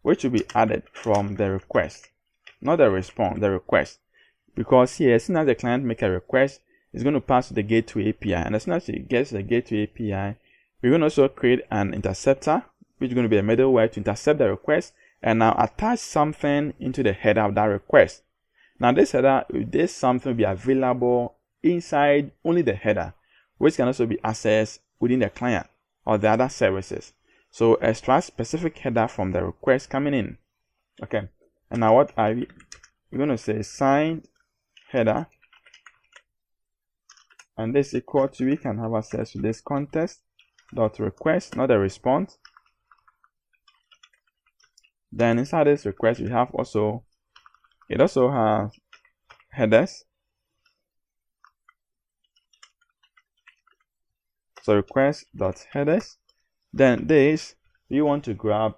which will be added from the request, not the response, the request. Because here, as soon as the client makes a request, it's going to pass to the gateway API. And as soon as it gets the gateway API, we're going to also create an interceptor, which is going to be a middleware to intercept the request and now attach something into the header of that request. Now this header, this something will be available inside only the header, which can also be accessed within the client or the other services. So extract specific header from the request coming in. Okay, and now what are we? We're going to say signed header, and this equal to, we can have access to this context dot request, not a response. Then inside this request we have also, it also has headers. So request dot headers. Then this, we want to grab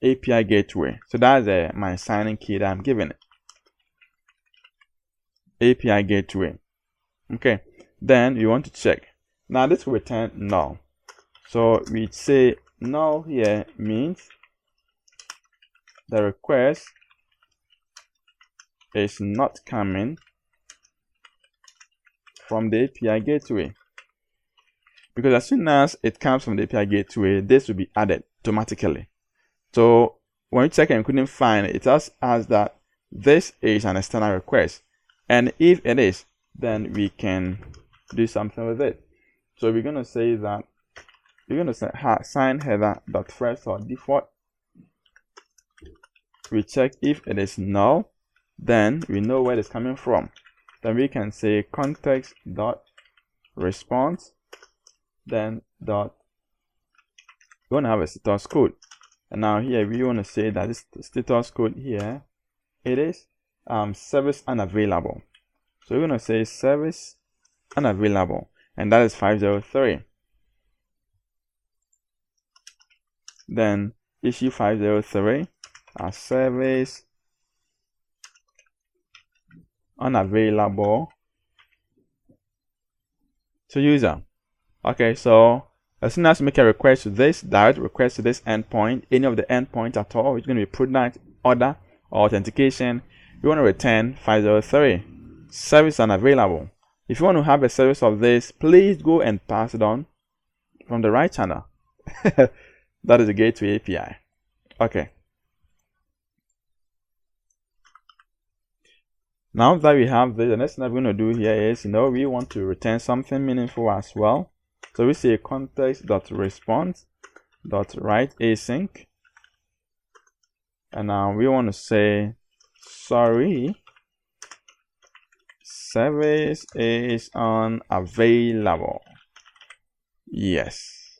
API gateway. So that's my signing key that I'm giving it. API gateway. Okay. Then you want to check. Now this will return null. So we say null here means the request is not coming from the API gateway. Because as soon as it comes from the API gateway, this will be added automatically. So when you check and couldn't find it, it tells us that this is an external request. And if it is, then we can do something with it. So we're going to say that we're going to say sign header dot first or default. We check if it is null, then we know where it's coming from. Then we can say context dot response, then dot, we want to have a status code. And now here we want to say that this status code here, it is service unavailable. So we're going to say service unavailable, and that is 503. Then issue 503 service unavailable to user. Okay, so as soon as you make a request to this, direct request to this endpoint, any of the endpoints at all, it's going to be product, order, or authentication. You want to return 503. Service unavailable. If you want to have a service of this, please go and pass it on from the right channel. That is the gateway API. Okay. Now that we have this, the next thing we're going to do here is, we want to return something meaningful as well. So we say context.response.write async. And now we want to say, sorry, service is unavailable. Yes.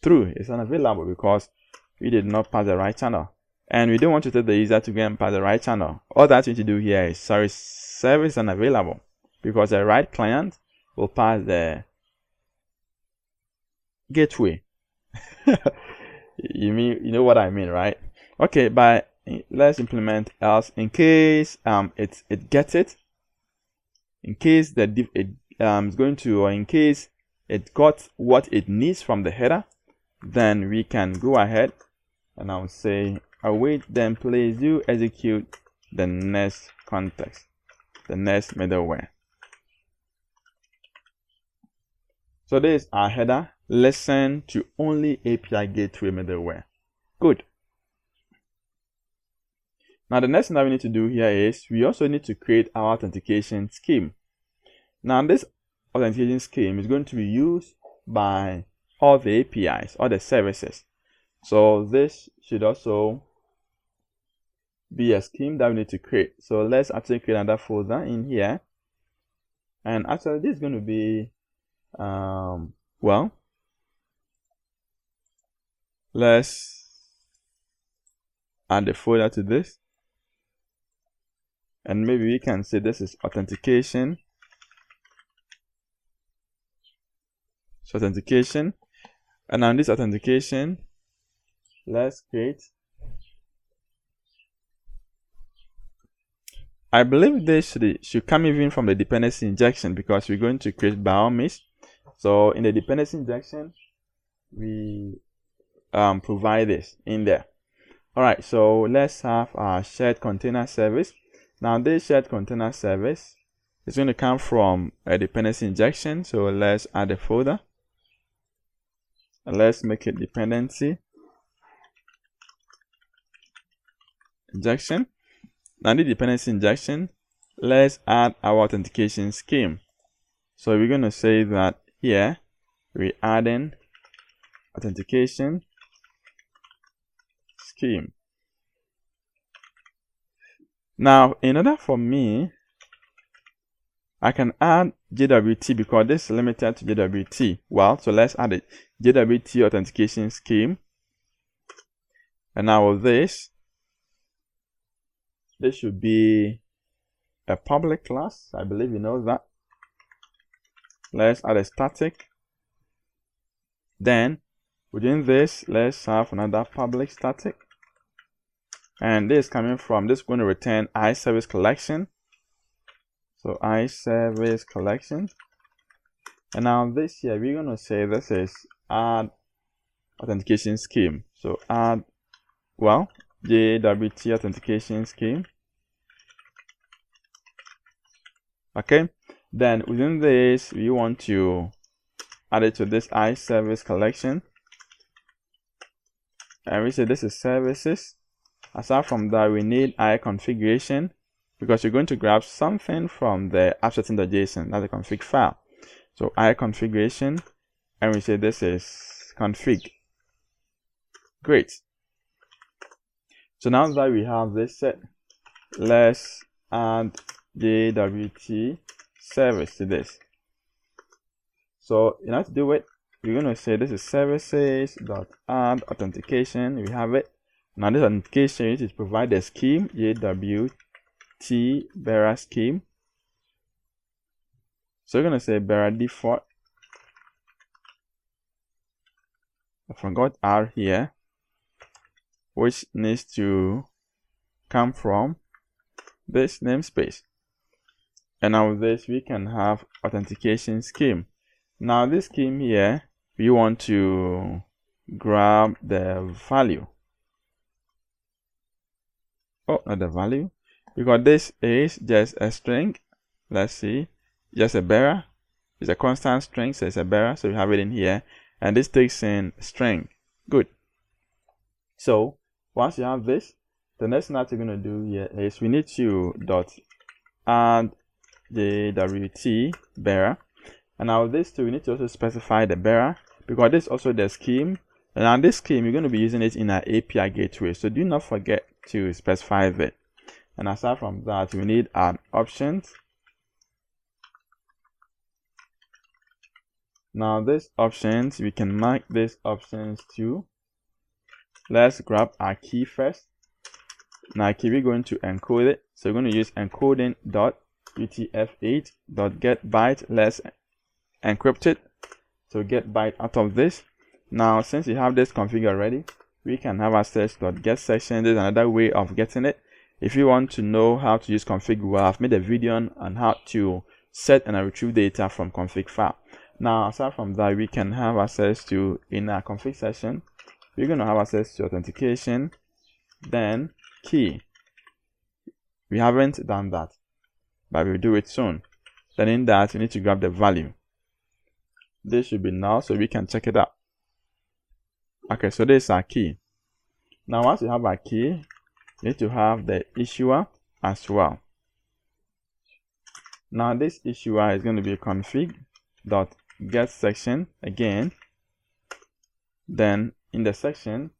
True, it's unavailable because we did not pass the right channel. And we don't want to tell the user to go and pass the right channel. All that we need to do here is, sorry, service unavailable, because the right client will pass the gateway. You know what I mean, right? Okay, but let's implement else in case it gets it. In case it's going to, or in case it got what it needs from the header, then we can go ahead and I'll say await, then please do execute the next context, the next middleware. So this is our header. Listen to only API gateway middleware. Good. Now the next thing that we need to do here is we also need to create our authentication scheme. Now this authentication scheme is going to be used by all the APIs, all the services. So this should also be a scheme that we need to create. So let's actually create another folder in here. And actually this is going to be, well, let's add a folder to this. And maybe we can say this is authentication. So authentication. And on this authentication, let's create. I believe this should come even from the dependency injection, because we're going to create biomes. So in the dependency injection, we provide this in there. All right, so let's have our shared container service. Now this shared container service is going to come from a dependency injection. So let's add a folder. And let's make it dependency injection. Now the dependency injection, let's add our authentication scheme. So we're going to say that here we're adding authentication scheme. Now in order for me, I can add JWT because this is limited to JWT. Well, so let's add it. JWT authentication scheme. And now with this should be a public class. I believe you know that. Let's add a static. Then within this, let's have another public static. And this is coming from, this is going to return iService collection. So iService collection. And now this here, we're going to say this is add authentication scheme. So add, well, JWT authentication scheme. Okay. Then within this, we want to add it to this iService collection. And we say this is services. Aside from that, we need iConfiguration, because you're going to grab something from the app.json, that's a config file. So iConfiguration, and we say this is config. Great. So now that we have this set, let's add JWT service to this. So in order to do it, we're going to say this is services.add authentication. We have it. Now this authentication is provide a scheme, JWT bearer scheme. So we're going to say bearer default. I forgot R here, which needs to come from this namespace. And now with this, we can have authentication scheme. Now this scheme here, we want to grab the value. Oh, not the value, because this is just a string. Let's see, just a bearer. It's a constant string, so it's a bearer, so we have it in here, and this takes in string. Good. So once you have this, the next thing that you're going to do here is we need to add the wt bearer, and now this too, we need to also specify the bearer, because this is also the scheme, and on this scheme you're going to be using it in our API gateway, so do not forget to specify it. And aside from that, we need an options. Now this options, we can mark this options too. Let's grab our key first. Now key, we're going to encode it, so we're going to use encoding.utf8.getByte. Let's encrypt it, so get byte out of this. Now since you have this configured already, we can have access to .getSection. There's another way of getting it. If you want to know how to use config, well, I've made a video on how to set and retrieve data from config file. Now aside from that, we can have access to, in our config session, we're going to have access to authentication, then key. We haven't done that, but we'll do it soon. Then in that, we need to grab the value. This should be null, so we can check it out. Okay, so this is our key. Now once you have our key, you need to have the issuer as well. Now this issuer is going to be config.getSection again. Then in the section,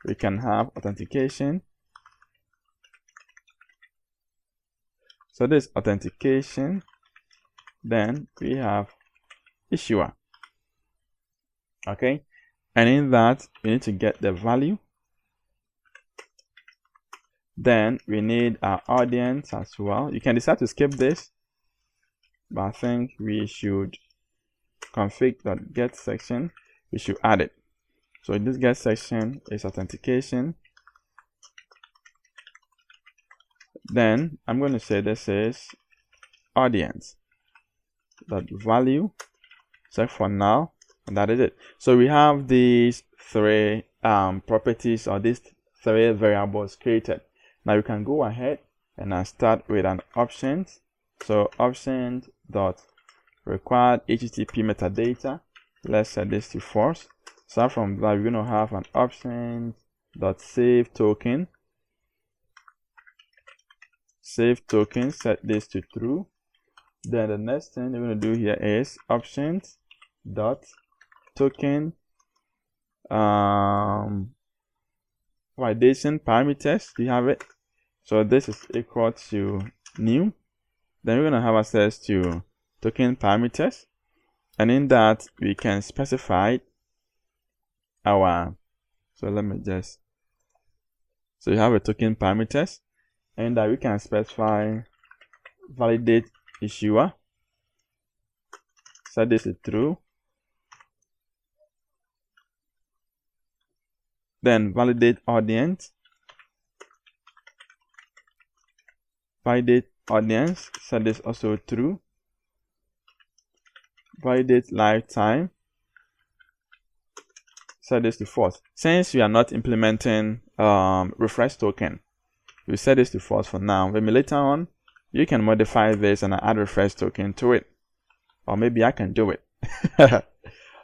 we can have authentication. So this authentication, then we have issuer. Okay, and in that we need to get the value. Then we need our audience as well. You can decide to skip this, but I think we should config.getSection, we should add it. So in this get section is authentication. Then I'm going to say this is audience .value, check for now, and that is it. So we have these three properties, or these three variables created. Now you can go ahead and start with an options. So options dot required HTTP metadata. Let's set this to false. So from that, we're going to have an options dot save token. Save token, set this to true. Then the next thing we're going to do here is options dot token validation parameters. Do you have it? So this is equal to new. Then we're going to have access to token parameters, and in that we can specify our, so let me just, so you have a token parameters, and that we can specify validate issuer, set this to true, then validate audience, set this also true, validate lifetime, set this to false. Since we are not implementing refresh token, we set this to false for now. Maybe later on you can modify this and add refresh token to it, or maybe I can do it.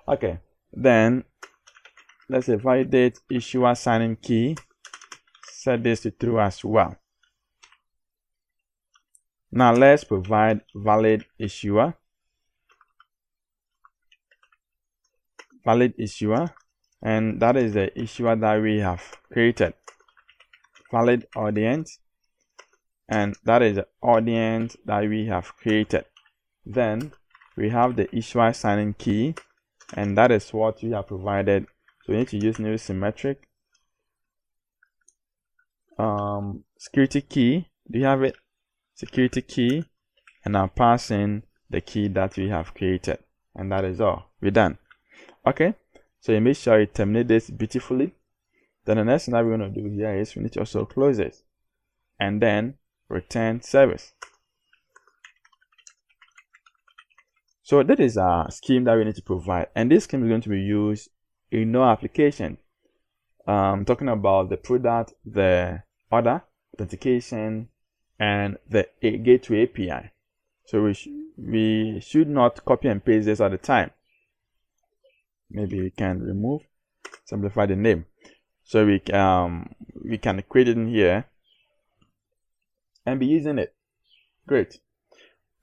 Okay, then let's say validate issuer signing key, set this to true as well. Now let's provide valid issuer, and that is the issuer that we have created. Valid audience, and that is the audience that we have created. Then we have the issuer signing key, and that is what we have provided. So we need to use new symmetric security key. Do you have it? Security key, and I'm passing the key that we have created, and that is all. We're done. Okay, so you make sure you terminate this beautifully. Then the next thing that we're going to do here is we need to also close this and then return service. So that is a scheme that we need to provide, and this scheme is going to be used in our application. Talking about the product, the order, authentication, and the gateway API. So we should not copy and paste this all the time. Maybe we can remove, simplify the name. So we can create it in here and be using it. Great.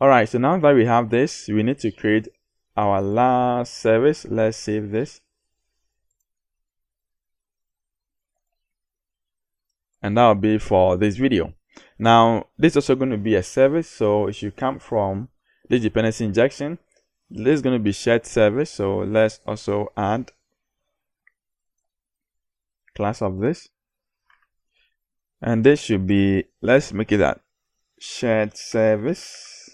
Alright, so now that we have this, we need to create our last service. Let's save this. And that will be for this video. Now, this is also going to be a service, so it should come from this dependency injection. This is going to be shared service, so let's also add class of this. And this should be, let's make it that shared service.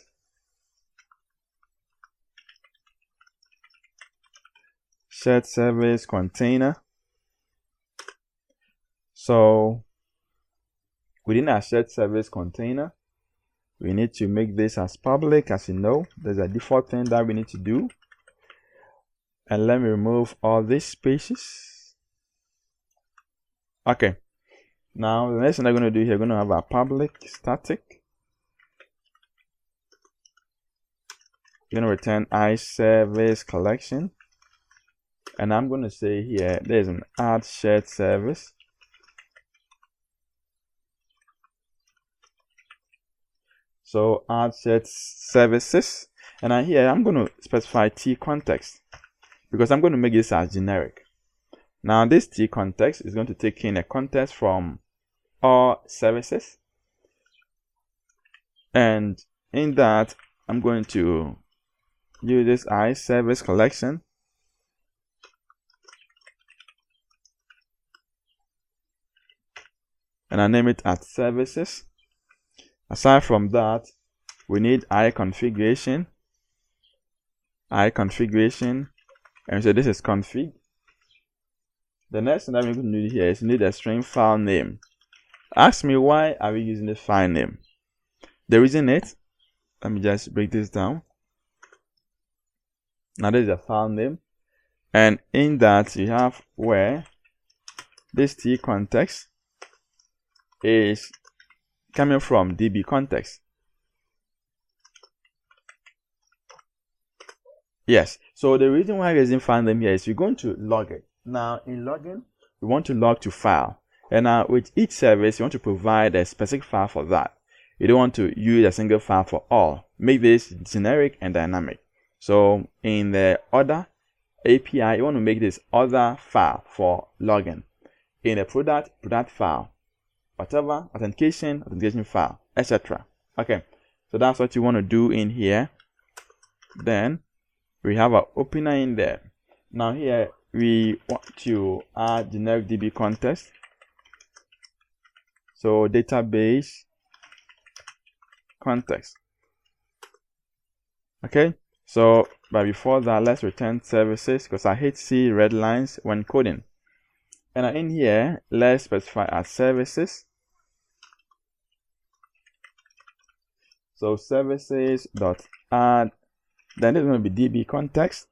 Shared service container. So within our shared service container, we need to make this as public. As you know, there's a default thing that we need to do. And let me remove all these spaces. Okay. Now the next thing I'm going to do here, we're going to have a public static. We're going to return iService collection. And I'm going to say here, there's an add shared service. So add shared services. And here I'm going to specify T context because I'm going to make this as generic. Now this T context is going to take in a context from all services. And in that, I'm going to use this iService collection. And I name it as services. Aside from that, we need iConfiguration. And so this is config. The next thing that we're going to do here is need a string file name. Ask me, why are we using the file name? The reason is, let me just break this down. Now this is a file name, and in that you have where this T context is coming from DB context. Yes, so the reason why we're using file name here is we're going to log it. Now in logging, we want to log to file, and now with each service you want to provide a specific file for that. You don't want to use a single file for all. Make this generic and dynamic. So in the order API, you want to make this other file for logging. In the product file, whatever, authentication file, etc. Okay, so that's what you want to do in here. Then we have our opener in there. Now here we want to add generic DB context. So database context. Okay, so but before that, let's return services because I hate see red lines when coding. And in here, let's specify our services. So services dot add, then it's going to be DB context.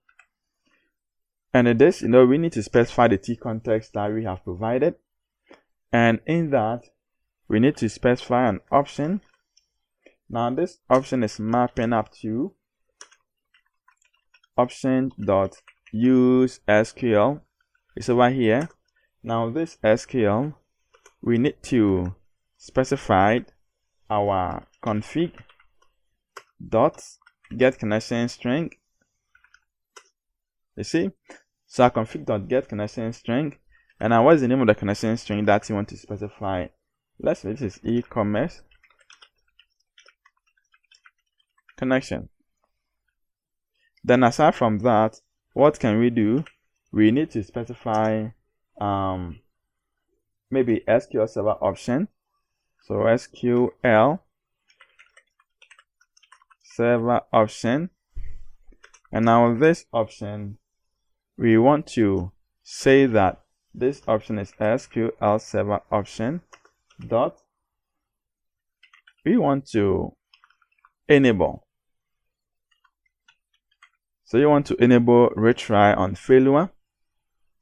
And in this, we need to specify the T context that we have provided. And in that, we need to specify an option. Now this option is mapping up to option dot use SQL. It's over here. Now this SQL, we need to specify our config dot get connection string. You see, so our config dot get connection string, and now what's the name of the connection string that you want to specify? Let's say this is eCommerce connection. Then aside from that, what can we do? We need to specify maybe SQL Server option. So SQL Server option, and now this option, we want to say that this option is SQL Server option dot, we want to enable So you want to enable retry on failure.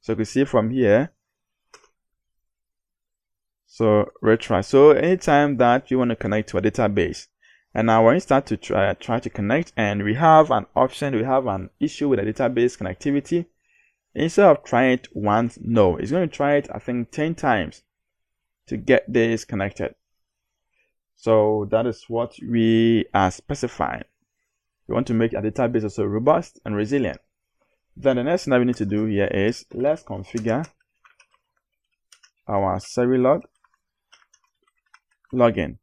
So you can see from here. So retry. So anytime that you want to connect to a database, and now when you start to try to connect, and we have an option, we have an issue with a database connectivity. Instead of trying it once, no, it's going to try it, I think, 10 times to get this connected. So that is what we are specifying. We want to make a database also robust and resilient. Then the next thing that we need to do here is let's configure our Serilog login.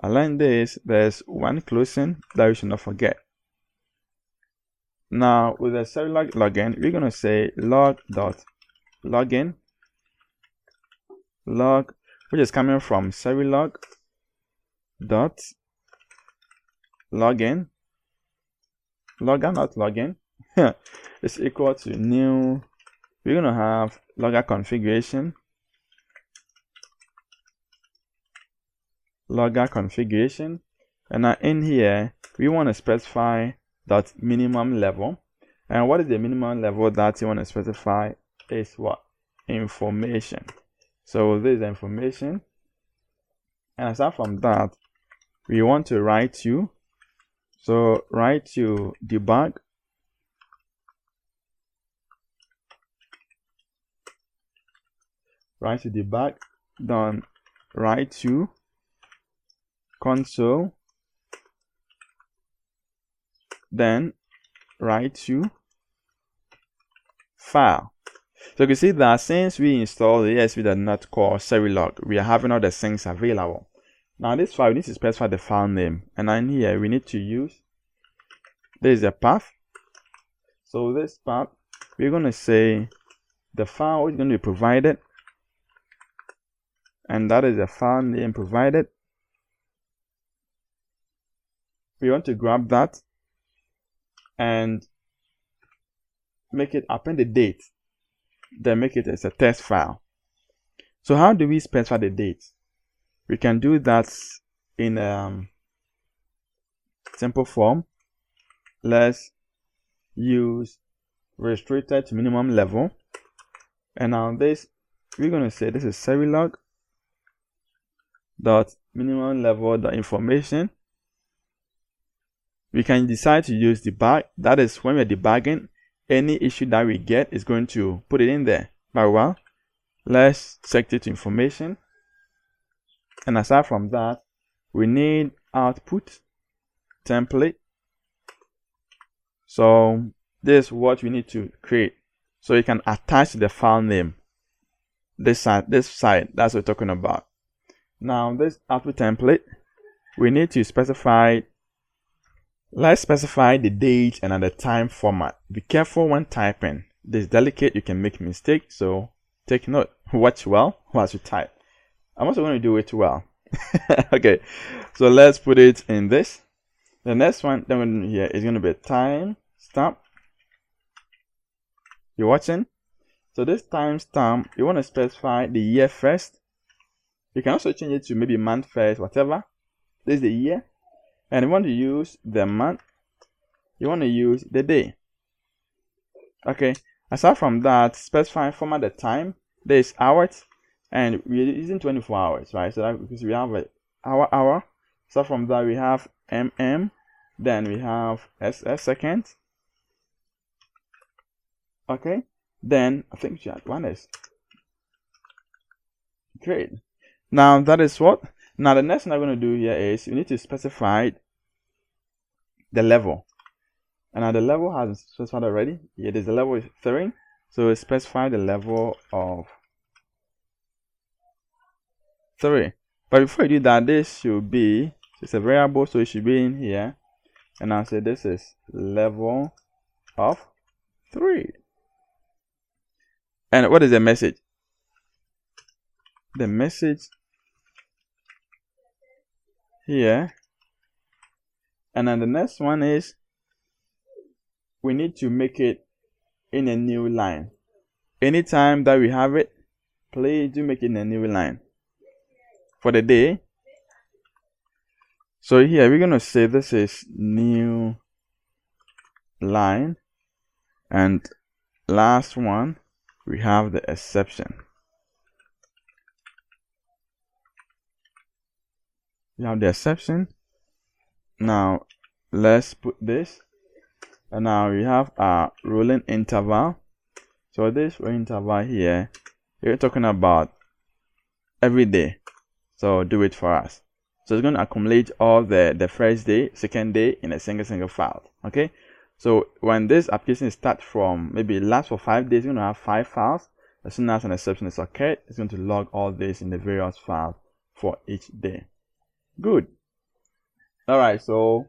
Align this, there's one closing that we should not forget. Now with the Serilog login, we're going to say log.login, log, which is coming from Serilog dot login, logger, not login, is equal to new. We're going to have logger configuration, and now in here we want to specify that minimum level. And what is the minimum level that you want to specify is what? Information. So this is the information, and aside from that, we want to write to, so write to debug, then write to console, then write to file. So you can see that since we installed the ESP.NET Core Serilog, we are having all the things available. Now this file, we need to specify the file name, and in here we need to use, there is a path. So this path, we're going to say the file is going to be provided, and that is the file name provided. We want to grab that and make it, append the date, then make it as a test file. So how do we specify the date? We can do that in a simple form. Let's use restricted to minimum level, and now this, we're going to say this is Serilog dot minimum level dot information. We can decide to use debug. That is when we're debugging, any issue that we get is going to put it in there. Very well. Let's check it to information. And aside from that, we need output template. So this is what we need to create. So you can attach the file name. This side, that's what we're talking about. Now this output template, we need to specify. Let's specify the date and the time format. Be careful when typing. This is delicate, you can make mistakes, so take note. Watch well whilst you type. I'm also going to do it well. Okay, so let's put it in this. The next one that we're going to do here is going to be time stamp. You're watching? So this time stamp, you want to specify the year first. You can also change it to maybe month first, whatever. This is the year. And you want to use the month, you want to use the day. Okay, aside from that, specify format the time. There is hours, and we're using 24 hours, right? So that, because we have a hour. So from that we have mm, then we have ss seconds. Okay, then I think you had one is great. Now that is what. Now the next thing I'm going to do here is you need to specify the level. And now the level has been specified already. It is the level 3. So we specify the level of 3. But before you do that, this should be, it's a variable, so it should be in here. And I'll say this is level of 3. And what is the message? The message here, and then the next one is we need to make it in a new line. Anytime that we have it, please do make it in a new line. For the day, So here we're going to say this is new line, and last one we have the exception. We have the exception. Now let's put this, and now we have our rolling interval. So this rolling interval here, we're talking about every day. So do it for us. So it's going to accumulate all the first day, second day in a single file. Okay. So when this application starts from maybe lasts for 5 days, it's going to have 5 files. As soon as an exception is occurred, it's going to log all this in the various files for each day. Good. All right. So,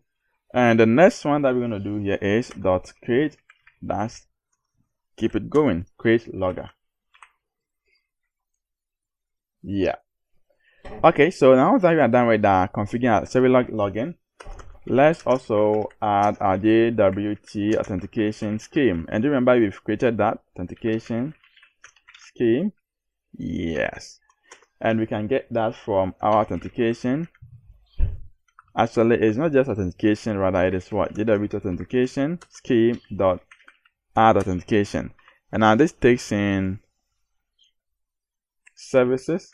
and the next one that we're going to do here is dot create dash keep it going, create logger. Yeah. Okay, so now that we are done with configuring our server login, let's also add our JWT authentication scheme. And remember, we've created that authentication scheme. Yes. And we can get that from our authentication. Actually, it's not just authentication, rather it is what? JWT authentication scheme dot add authentication. And now this takes in services,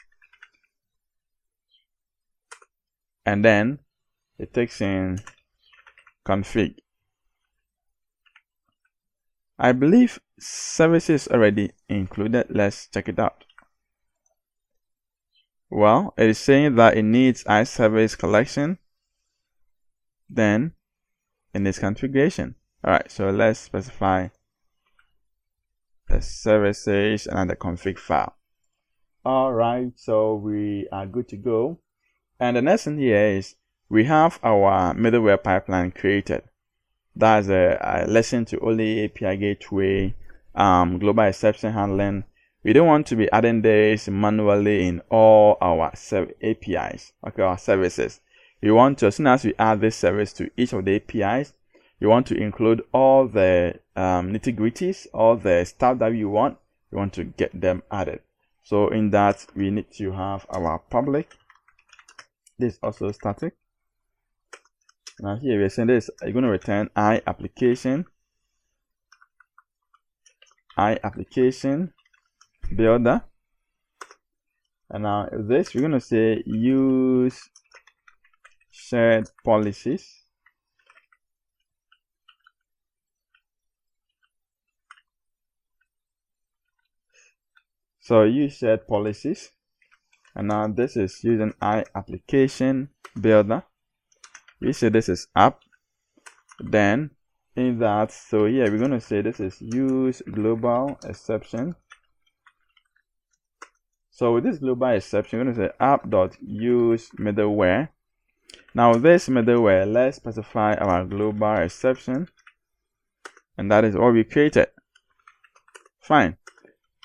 and then it takes in config. I believe services already included. Let's check it out. Well, it is saying that it needs iService collection, then in its configuration. Alright, so let's specify the services and the config file. Alright, so we are good to go. And the next thing here is we have our middleware pipeline created. That's a lesson to only API gateway, global exception handling. We don't want to be adding this manually in all our APIs, okay, our services. We want to, as soon as we add this service to each of the APIs, we want to include all the nitty-gritties, all the stuff that we want to get them added. So in that, we need to have our public. This is also static. Now here we're saying this, you're going to return iApplication builder. And now this, we're going to say use shared policies. So use shared policies. And now this is using iApplication builder. We say this is app. Then in that, so here we're going to say this is use global exception. So with this global exception, we're going to say app.use middleware. Now this middleware, let's specify our global exception, and that is what we created. Fine.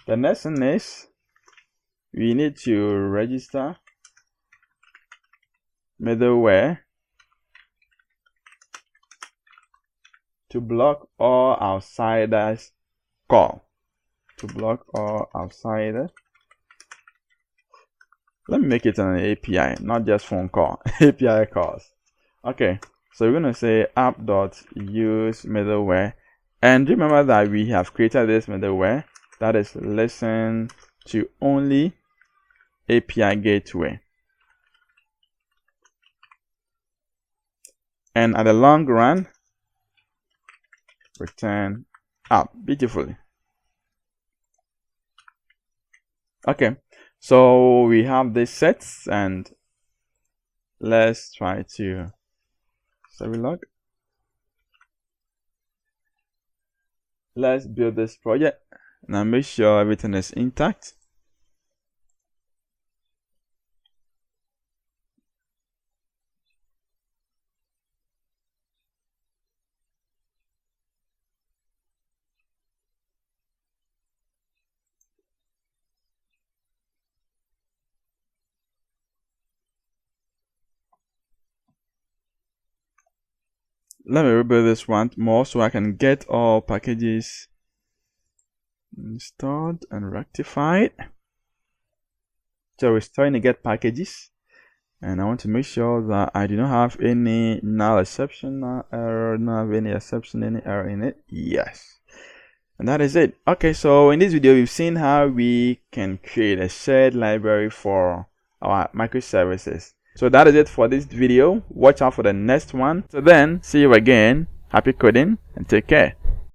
The next thing is we need to register middleware to block all outsiders call. To block all outsiders. Let me make it an API, not just phone call. API calls. Okay, so we're going to say app.use middleware. And remember that we have created this middleware that is listen to only API gateway. And at the long run, return app. Beautifully. Okay, so we have these sets, and let's try to server-log. Let's build this project. Now make sure everything is intact. Let me rebuild this one more so I can get all packages installed and rectified. So we're starting to get packages, and I want to make sure that I do not have any null exception, error, not have any exception, any error in it. Yes. And that is it. Okay, so in this video, we've seen how we can create a shared library for our microservices. So that is it for this video. Watch out for the next one. So then, see you again. Happy coding and take care.